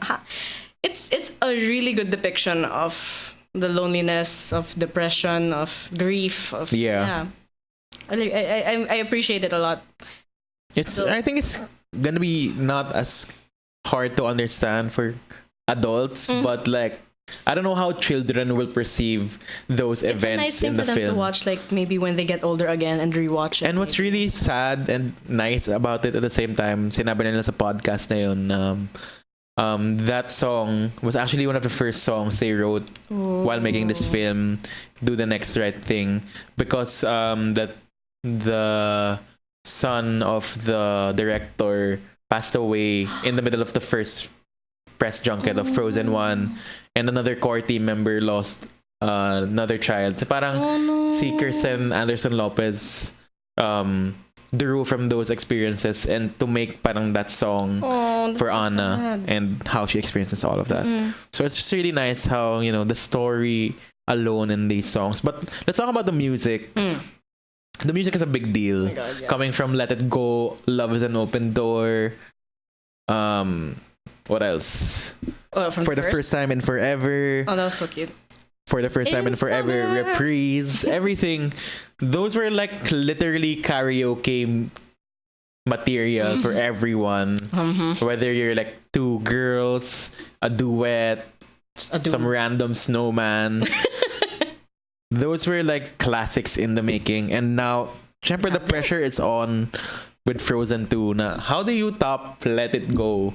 It's a really good depiction of the loneliness, of depression, of grief, of Yeah. I appreciate it a lot. I think it's gonna be not as hard to understand for adults, but like I don't know how children will perceive those It's a events nice thing in for the them to film. watch, like maybe when they get older again and rewatch it. And what's maybe. really sad and nice about it at the same time, sinabi nila sa podcast na yun, that song was actually one of the first songs they wrote while making this film, Do the Next Right Thing, because that the son of the director passed away in the middle of the first press junket of Frozen 1, and another core team member lost another child. So parang si Kirsten Anderson Lopez drew from those experiences and to make parang that song for Anna and how she experiences all of that. So it's just really nice how, you know, the story alone in these songs. But let's talk about the music. The music is a big deal. Oh God, yes. Coming from Let It Go, Love is an Open Door. What else? For the first time in forever. Oh, that was so cute. For the first time in In forever, summer. reprise, everything. Those were like literally karaoke material for everyone. Whether you're like two girls, a duet, some random snowman. Those were like classics in the making. And now, syempre the pressure is on with Frozen 2 na how do you top Let It Go?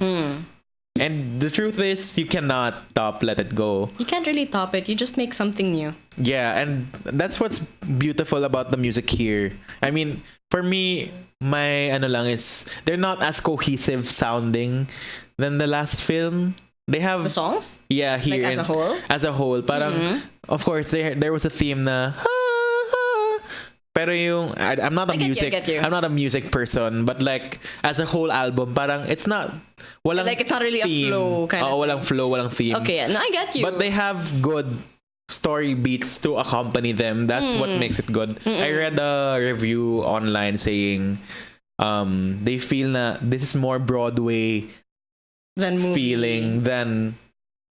And the truth is, you cannot top Let It Go. You can't really top it. You just make something new. Yeah, and that's what's beautiful about the music here. I mean, for me, my ano lang is they're not as cohesive sounding than the last film. They have The songs? yeah here Like as a whole? As a whole, parang of course there was a theme na. Pero yung I'm not a I get you, I music get you. I'm not a music person, but like as a whole album, parang it's not walang Like, it's not really a theme. flow kind of Oo, walang flow, walang theme. Okay, yeah. No, I get you. But they have good story beats to accompany them. That's what makes it good. I read a review online saying they feel na this is more Broadway Then movie. feeling than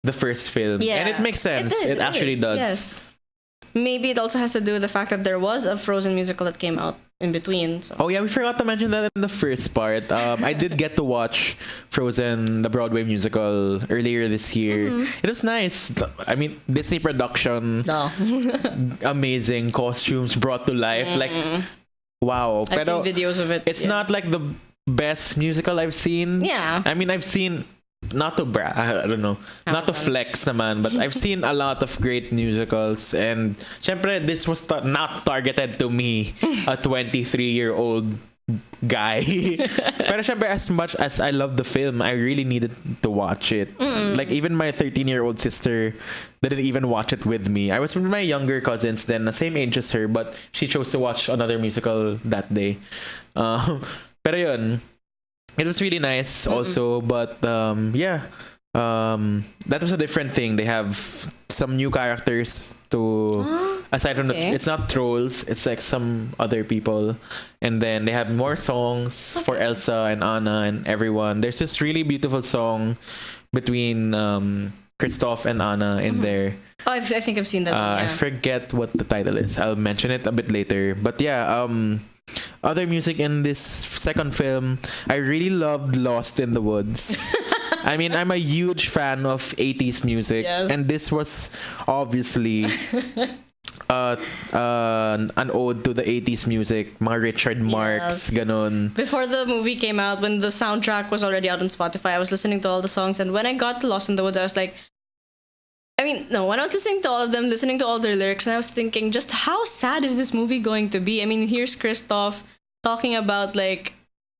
the first film. Yeah. And it makes sense. is, It actually is, does. Yes. Maybe it also has to do with the fact that there was a Frozen musical that came out in between. So. Oh yeah, we forgot to mention that in the first part. I did get to watch Frozen, the Broadway musical, earlier this year. It was nice. I mean, Disney production, No. amazing costumes brought to life. Like, wow. I've seen videos of it. It's yeah. not like the best musical I've seen. Yeah. I mean, I've seen not to I don't know, not to flex naman, but I've seen a lot of great musicals, and syempre this was not targeted to me, a 23-year-old guy. Pero syempre, as much as I love the film, I really needed to watch it. Like even my 13-year-old sister didn't even watch it with me. I was with my younger cousins then, the same age as her, but she chose to watch another musical that day. Pero yun, it was really nice also, but yeah, that was a different thing. They have some new characters to aside from okay. it's not trolls, it's like some other people, and then they have more songs for Elsa and Anna and everyone. There's this really beautiful song between Kristoff and Anna in there. Oh, I think I've seen that one, I yeah. forget what the title is. I'll mention it a bit later. But yeah, other music in this second film, I really loved Lost in the Woods. I mean, I'm a huge fan of 80s music, Yes. and this was obviously an ode to the 80s music, mga Richard Marx, ganon. Before the movie came out, when the soundtrack was already out on Spotify, I was listening to all the songs, and when I got to Lost in the Woods, I was like, when I was listening to all of them, listening to all their lyrics, and I was thinking, just how sad is this movie going to be? I mean, here's Kristoff talking about, like,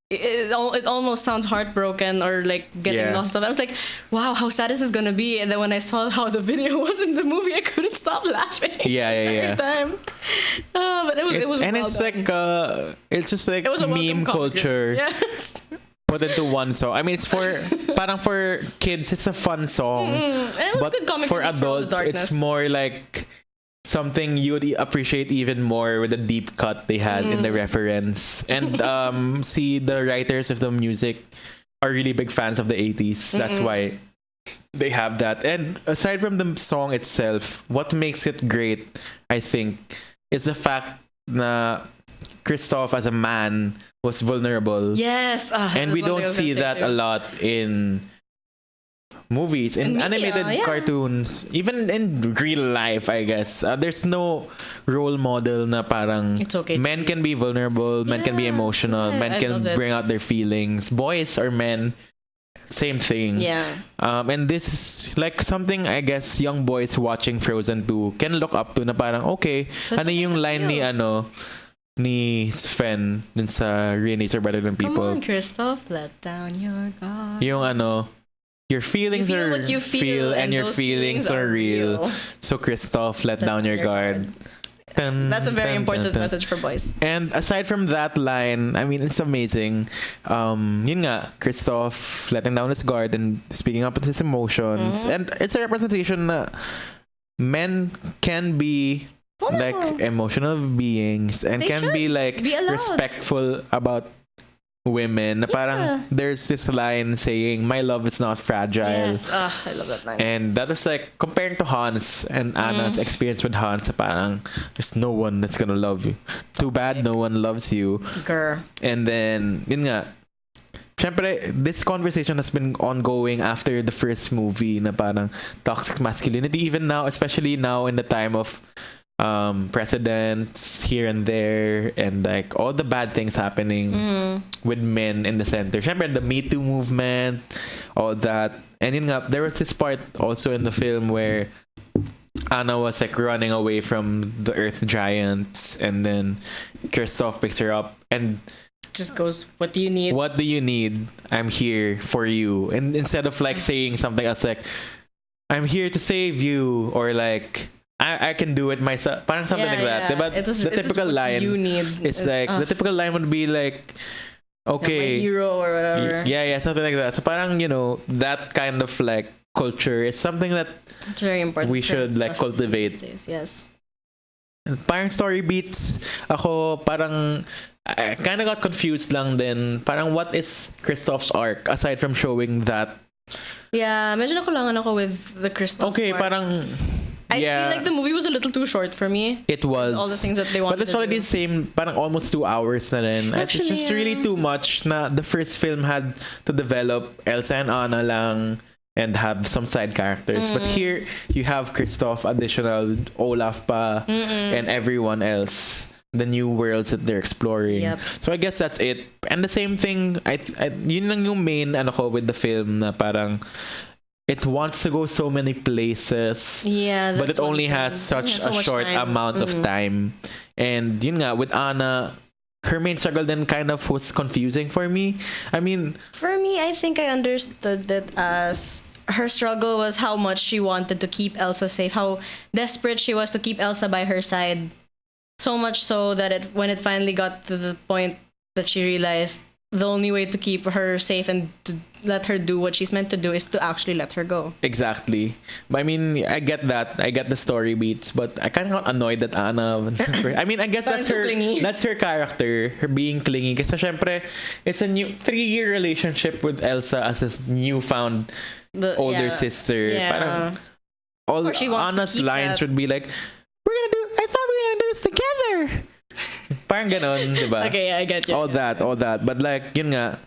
it almost sounds heartbroken or, like, getting lost. I was like, wow, how sad is this going to be? And then when I saw how the video was in the movie, I couldn't stop laughing. Yeah. Time. But it was And well it's done. like, it's just like It was a meme welcome comedy. culture. Yes. Put into one song. I mean, it's for parang for kids, it's a fun song. And it was But good comic for relief all the adults, it's darkness. more like something you would appreciate even more with the deep cut they had in the reference. And see, the writers of the music are really big fans of the 80s. That's why they have that. And aside from the song itself, what makes it great, I think, is the fact na Kristoff as a man was vulnerable. Yes. And we don't see that a lot in movies, in media, animated yeah. cartoons, even in real life, I guess. There's no role model na parang It's okay to men can be vulnerable, men can be Yeah, emotional, that's why men I can loved it. bring out their feelings. Boys or men, same thing. Yeah. And this is like something I guess young boys watching Frozen 2 can look up to na parang okay, So ano to yung make a line feel. ni Sven dun sa Real Are Better Than Come People. on, Christoph, let down your guard. Yung your feelings You feel are what you feel, and your those feelings are real. So Christoph, let down your guard. Dun, That's a very dun, important dun, dun. message for boys. And aside from that line, I mean, it's amazing. Yun nga, Christoph letting down his guard and speaking up with his emotions. Mm-hmm. And it's a representation na men can be like emotional beings and They can should be like be allowed. respectful about women. Na parang there's this line saying, "My love is not fragile." Yes. I love that line. And that was like comparing to Hans and Anna's experience with Hans. Parang there's no one that's gonna love you. Too bad no one loves you. Grr. And then yun nga. Syempre, this conversation has been ongoing after the first movie na parang toxic masculinity. Even now, especially now in the time of presidents here and there and like all the bad things happening with men in the center. Syempre, the Me Too movement, all that. And yun nga, there was this part also in the film where Anna was like running away from the Earth Giants and then Kristoff picks her up and Just goes, what do you need? what do you need? I'm here for you. And instead of like saying something else like, I'm here to save you or like, I can do it myself. Parang something like that. Diba? It is, The typical what line you need. is like, the typical line would be like, My okay. hero or whatever. Yeah, something like that. So parang, that kind of like culture is something that It's very important. we for should like us to see cultivate. these days. Yes. Parang story beats, ako parang I kind of got confused lang din. Parang what is Kristoff's arc aside from showing that? Yeah, medyo nakulangan ako with the Crystal. Okay, part. parang I yeah, feel like the movie was a little too short for me. it was All the things that they wanted but it's to already do. the same, parang almost 2 hours na rin. It's Actually, just really yeah. too much na the first film had to develop Elsa and Anna lang and have some side characters. But here, you have Kristoff, additional, Olaf pa, and everyone else. The new worlds that they're exploring. Yep. So I guess that's it. And the same thing, yun lang yung main ko with the film na parang it wants to go so many places. Yeah, But that's it one only thing. has such Yeah, so a much short time. amount of time. And yun nga, with Anna, her main struggle then kind of was confusing for me. I mean, For me, I think I understood it as her struggle was how much she wanted to keep Elsa safe, how desperate she was to keep Elsa by her side. So much so that when it finally got to the point that she realized the only way to keep her safe and to let her do what she's meant to do is to actually let her go. exactly. But I mean, I get that. I get the story beats, but I kind of got annoyed that Anna. I mean, I guess Parang that's too her. clingy. That's her character, her being clingy. Kasi syempre, it's a new 3-year relationship with Elsa as a newfound older sister. Yeah. Parang all Or she wants to Anna's keep lines that. would be like, I thought we were gonna do this together. Parang ganon, diba? Okay, yeah, I get you. all that. But like, yun nga,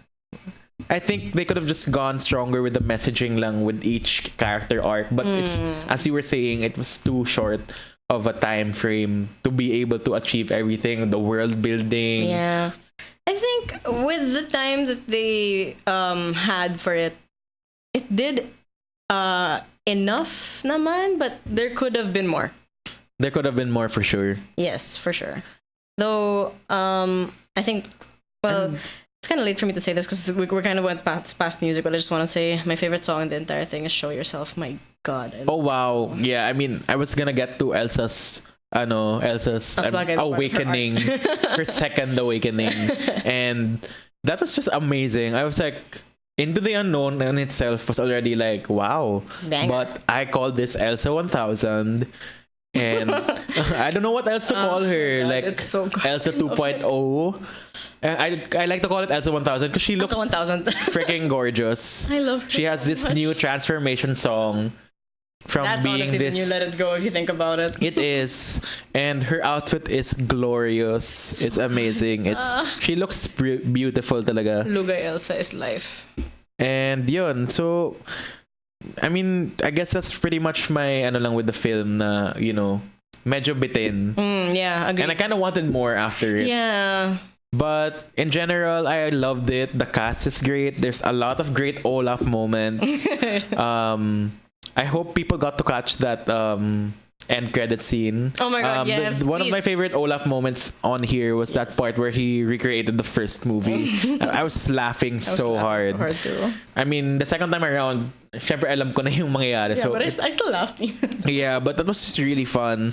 I think they could have just gone stronger with the messaging lang with each character arc. But it's, as you were saying, it was too short of a time frame to be able to achieve everything, the world building. Yeah. I think with the time that they had for it, it did enough naman, but there could have been more. There could have been more for sure. Yes, for sure. Though, I think, well, it's kind of late for me to say this because we're kind of went past music, but I just want to say my favorite song in the entire thing is Show Yourself. My God. Oh wow. Yeah, I mean, I was gonna get to Elsa's Bagay, awakening, her second awakening. And that was just amazing. I was like, Into the Unknown in itself was already like, wow. Banger. But I call this Elsa 1000. And I don't know what else to call her. God, like it's so good. Elsa 2.0. I like to call it Elsa 1000 because she looks Elsa 1000. freaking gorgeous. I love her She has so this much. new transformation song from That's being honestly this. the new Let It Go if you think about it. It is, and her outfit is glorious. It's amazing. She looks beautiful talaga. Lugay Elsa is life. And yun, so I mean, I guess that's pretty much my ano lang with the film na, medyo bitin. Yeah, agree. And I kind of wanted more after it. Yeah. But in general, I loved it. The cast is great. There's a lot of great Olaf moments. I hope people got to catch that end credit scene. Oh my God, yes, One of my please. favorite Olaf moments on here was that part where he recreated the first movie. I was laughing so hard. So hard too. I mean, the second time around, syempre alam ko na yung mangyayari. Yeah, So but I still laughed. yeah, but that was just really fun.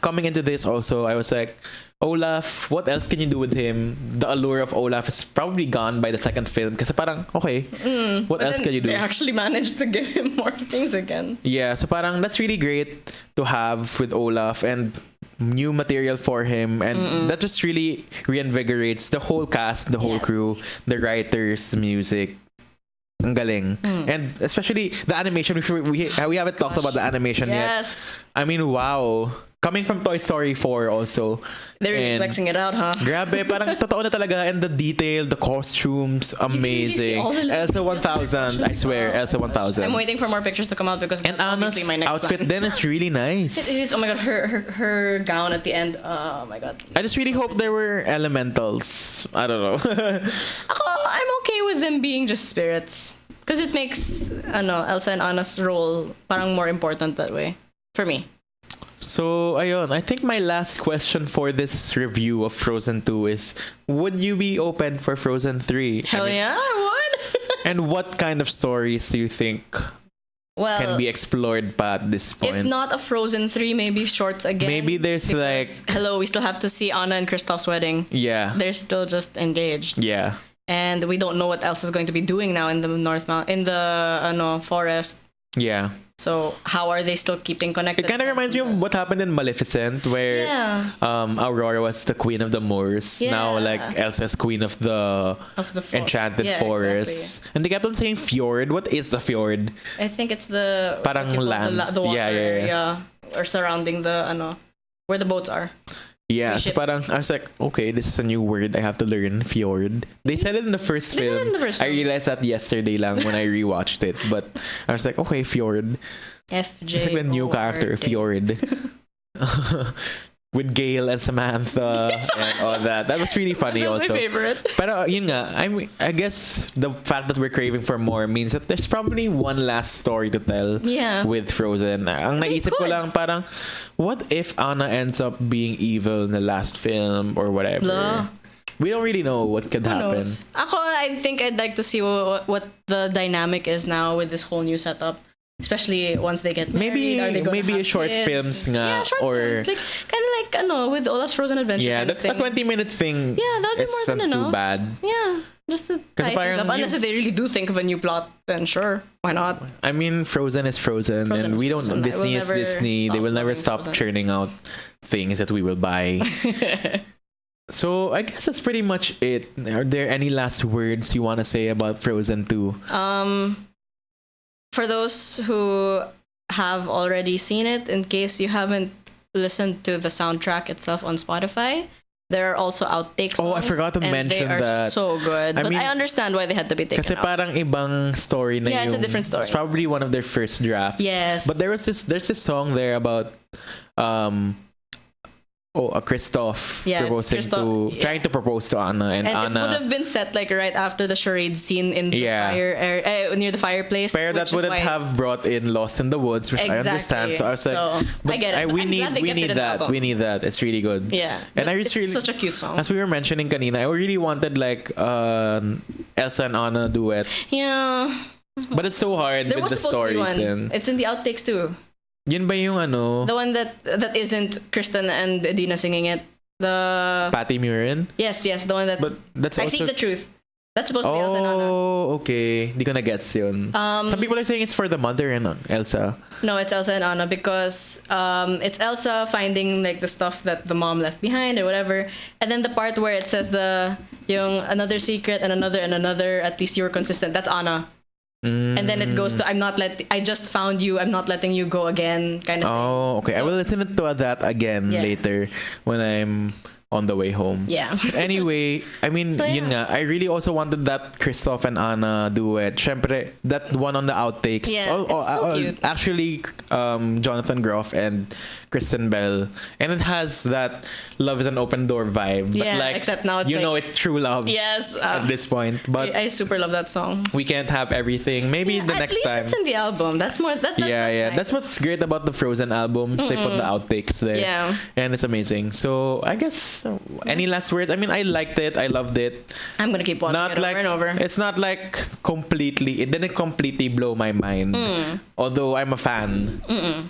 Coming into this also, I was like, Olaf, what else can you do with him? The allure of Olaf is probably gone by the second film. Kasi parang, okay, what else can you do? They actually managed to give him more things again. Yeah, so parang that's really great to have with Olaf and new material for him. And that just really reinvigorates the whole cast, the whole Yes. crew, the writers, the music. Ang galing. And especially the animation, we haven't talked about the animation yet. Yes. I mean, wow. Coming from Toy Story 4 also. They're really And flexing it out, huh? Grabe, parang totoo na talaga. And the detail, the costumes, amazing. see all the little Elsa details 1000, I swear, Elsa 1000. I'm waiting for more pictures to come out because And that's Anna's obviously my next outfit plan. then is really nice. It is. Oh my God, her gown at the end. Oh my God. I just really hope there were elementals. I don't know. I'm okay with them being just spirits because it makes Elsa and Anna's role parang more important that way for me. So, ayun, I think my last question for this review of Frozen 2 is, would you be open for Frozen 3? Hell yeah, I would. And what kind of stories do you think Well, can be explored pa at this point? if not a Frozen 3, maybe shorts again. Maybe there's because, hello, we still have to see Anna and Kristoff's wedding. Yeah. They're still just engaged. Yeah. And we don't know what else is going to be doing now in the forest. Yeah. So how are they still keeping connected? It kind of reminds me of what happened in Maleficent, where Yeah. Aurora was the queen of the Moors. Yeah. Now, like, Elsa's queen of the enchanted Yeah, forest. And they kept on saying fjord. What is a fjord? I think it's the Parang what you call land. the water Yeah, yeah, yeah. area or surrounding the where the boats are. Yeah, so Ships. parang, I was like, okay, this is a new word I have to learn, fjord. They said it in the first They said film. it in the first I film. realized that yesterday lang when I rewatched it. But I was like, okay, fjord. FJ. It's like the new character, Fjord. With Gail and Samantha and all that. That was really funny That's also. my favorite. Pero yun nga, I guess the fact that we're craving for more means that there's probably one last story to tell Yeah. with Frozen. Ang naisip ko could. lang parang, what if Anna ends up being evil in the last film or whatever? Blah. We don't really know what could Who happen. knows? I think I'd like to see what the dynamic is now with this whole new setup. Especially once they get married. Are they gonna Maybe have a short kids? films nga, Yeah, short or films. Like, kind of like, with Olaf's Frozen Adventure. yeah, kind of that's a thing. 20-minute thing. Yeah, that would be more isn't than too enough. bad. Yeah, just to tie parang things up. Unless you- if they really do think of a new plot, then sure, why not? I mean, Frozen is Frozen, Frozen and is we don't. Frozen. I will Disney is never Disney. They stop will never loving stop Frozen. churning out things that we will buy. So I guess that's pretty much it. Are there any last words you want to say about Frozen 2? For those who have already seen it, in case you haven't listened to the soundtrack itself on Spotify, there are also outtake songs. Oh, I forgot to and mention they are that. so good. I But mean, I understand why they had to be taken Kasi out. parang ibang story na Yeah, it's a yung- different story. It's probably one of their first drafts. Yes. But there's this song there about Kristoff Yes, proposing Kristoff, yeah. trying to propose to Anna, and and it Anna. would have been set like right after the charade scene in the Yeah. near the fireplace. Pero that which is wouldn't why- have brought in Lost in the Woods, which I understand. So I was like, So, but I get it. we I'm glad they we kept it need in the that. album. We need that. It's really good. Yeah, And but I it's just really, such a cute song. as we were mentioning kanina, I really wanted like Elsa and Anna duet, Yeah, but it's so hard there with was the supposed to be stories. one. And It's in the outtakes too. yun ba yung ano? The one that isn't Kristen and Edina singing it. The Patty Murin? yes, the one that But that's I also. Seek the Truth. That's supposed to be Elsa and Anna. Oh, okay. Di ko na gets yun. Some people are saying it's for the mother and Elsa. No, it's Elsa and Anna because it's Elsa finding like the stuff that the mom left behind or whatever, and then the part where it says yung another secret and another, at least you were consistent. That's Anna. And then it goes to I just found you, I'm not letting you go again kind of thing. Oh, okay. I will listen to that again Yeah. later when I'm on the way home. Yeah. Anyway, I mean, So, yun yeah. nga, I really also wanted that Christoph and Anna duet. Syempre, that one on the outtakes. Yeah, it's so cute. Actually, Jonathan Groff and Kristen Bell. And it has that love is an open door vibe. But Yeah, like, except now it's you like- know it's true love Yes. at this point. But I super love that song. we can't have everything. Maybe Yeah, the at next least time. it's in the album. That's more. Yeah. Nice. That's what's great about the Frozen albums. They put the outtakes there. Yeah. And it's amazing. So I guess any last words? I mean, I liked it. I loved it. I'm gonna keep watching Not it like over and over. it's not like completely. It didn't completely blow my mind. Although I'm a fan,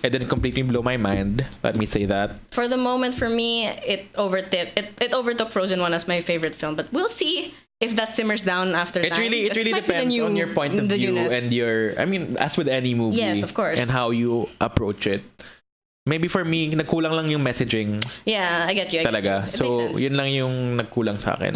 it didn't completely blow my mind. Let me say that. For the moment, for me, it overtook Frozen 1 as my favorite film. But we'll see if that simmers down after It time. really Because might be the depends new- on your point of the view newness. and your. I mean, as with any movie, Yes, of course. and how you approach it. Maybe for me, nagkulang lang yung messaging Yeah, I get you. talaga. It makes So, sense. yun lang yung nagkulang sa akin.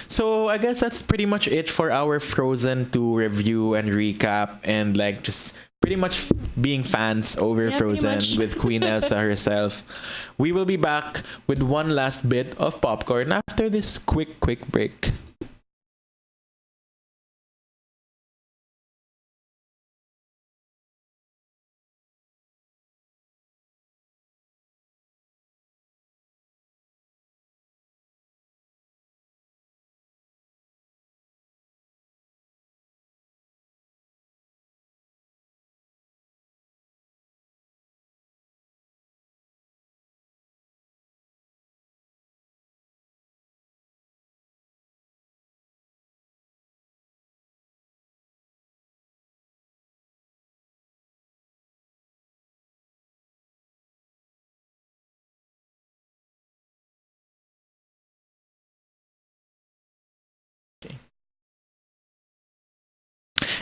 So, I guess that's pretty much it for our Frozen 2 review and recap and like just pretty much being fans over Yeah, pretty Frozen much. with Queen Elsa herself. We will be back with one last bit of popcorn after this quick break.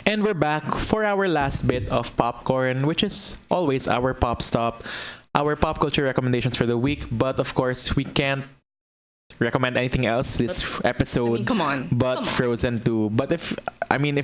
And we're back for our last bit of popcorn, which is always our pop stop, our pop culture recommendations for the week. But of course, we can't recommend anything else this episode. I mean, come on. But Come on. Frozen 2. But if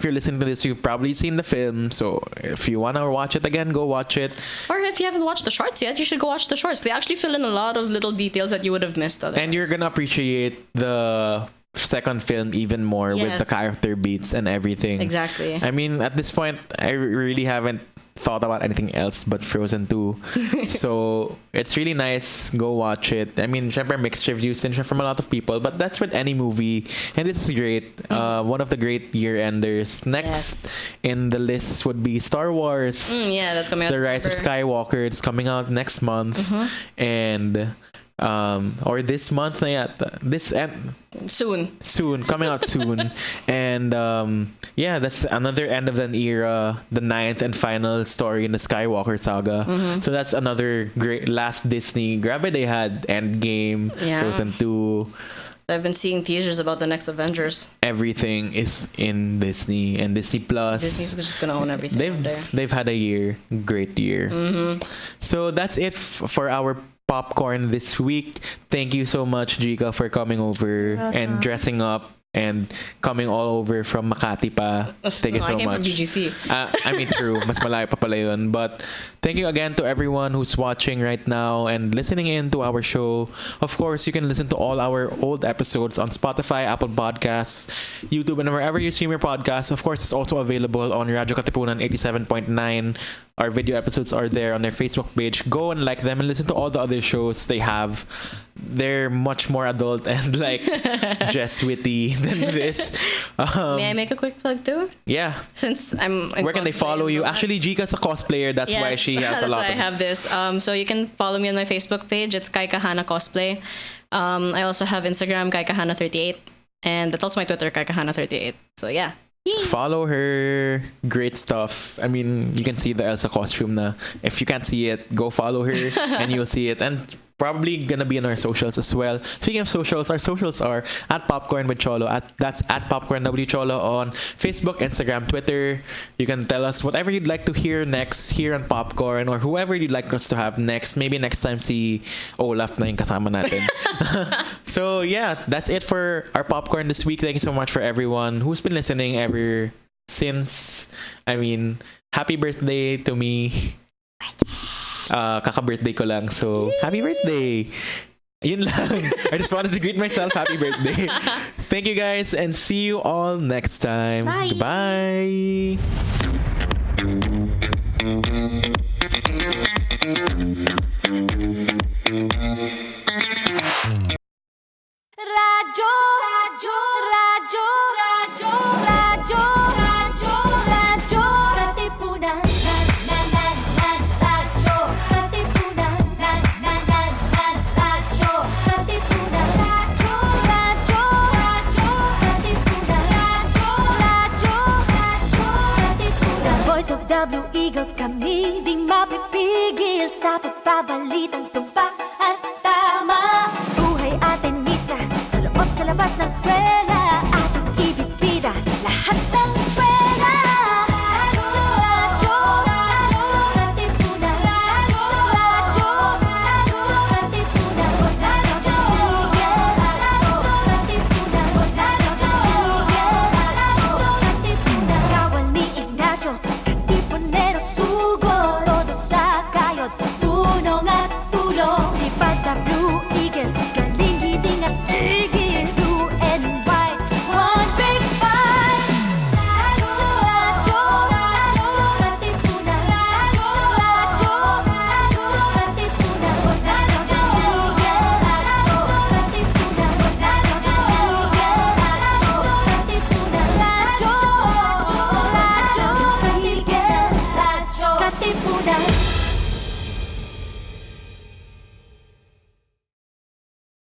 you're listening to this, you've probably seen the film. So if you want to watch it again, go watch it. Or if you haven't watched the shorts yet, you should go watch the shorts. They actually fill in a lot of little details that you would have missed otherwise. And you're gonna appreciate the second film even more with the Yes. character beats and everything. Exactly. I mean, at this point, I really haven't thought about anything else but Frozen 2. So it's really nice. Go watch it. I mean, syempre mixed reviews din siya from a lot of people, but that's with any movie. And this is great. One of the great year-enders. Next in the list would be Star Wars. Yeah, that's coming out. The Rise of December. Skywalker. It's coming out next month. And or this month na yata. Soon, coming out soon. And yeah, that's another end of an era, the ninth and final story in the Skywalker saga. So that's another great last Disney. Grabe, they had Endgame, Yeah. Frozen 2. I've been seeing teasers about the next Avengers. Everything is in Disney and Disney Plus. Disney's just gonna own everything out there. They've had a great year. So that's it for our popcorn this week. Thank you so much, Jika, for coming over and dressing up and coming all over from Makati pa. Thank you No, so I came much. from BGC. I mean, true. Mas malayo pa pala yun. But thank you again to everyone who's watching right now and listening in to our show. Of course, you can listen to all our old episodes on Spotify, Apple Podcasts, YouTube, and wherever you stream your podcasts. Of course, it's also available on Radyo Katipunan 87.9. Our video episodes are there on their Facebook page. Go and like them and listen to all the other shows they have. They're much more adult and like just witty than this. May I make a quick plug too? Yeah. Since I'm in Where can they cosplay follow and you? all that. Actually, Jika's a cosplayer. That's why Yes, she has that's a lot why I of... have this. So you can follow me on my Facebook page. It's Kai Kahana Cosplay. I also have Instagram, Kai Kahana38. And that's also my Twitter, Kai Kahana38. So yeah. Follow her. Great stuff. I mean, you can see the Elsa costume na. If you can't see it, go follow her and you'll see it. And probably gonna be on our socials as well. Speaking of socials, our socials are at Popcorn with Cholo. That's at Popcorn W Cholo on Facebook, Instagram, Twitter. You can tell us whatever you'd like to hear next here on Popcorn or whoever you'd like us to have next. Maybe next time si Olaf na yung kasama natin. So yeah, that's it for our Popcorn this week. Thank you so much for everyone who's been listening ever since. I mean, happy birthday to me. Kaka-birthday ko lang. So, happy birthday! Yun lang. I just wanted to greet myself. Happy birthday. Thank you guys and see you all next time. Bye. Bye. Radyo, radyo, radyo, radyo, radyo, radyo, radyo. Katipunan, radyo. Katipunan, radyo. Katipunan, radyo, radyo, radyo. Katipunan, radyo. Katipunan. The voice of the Blue Eagle, kami di mapipigil sa pagbabalitang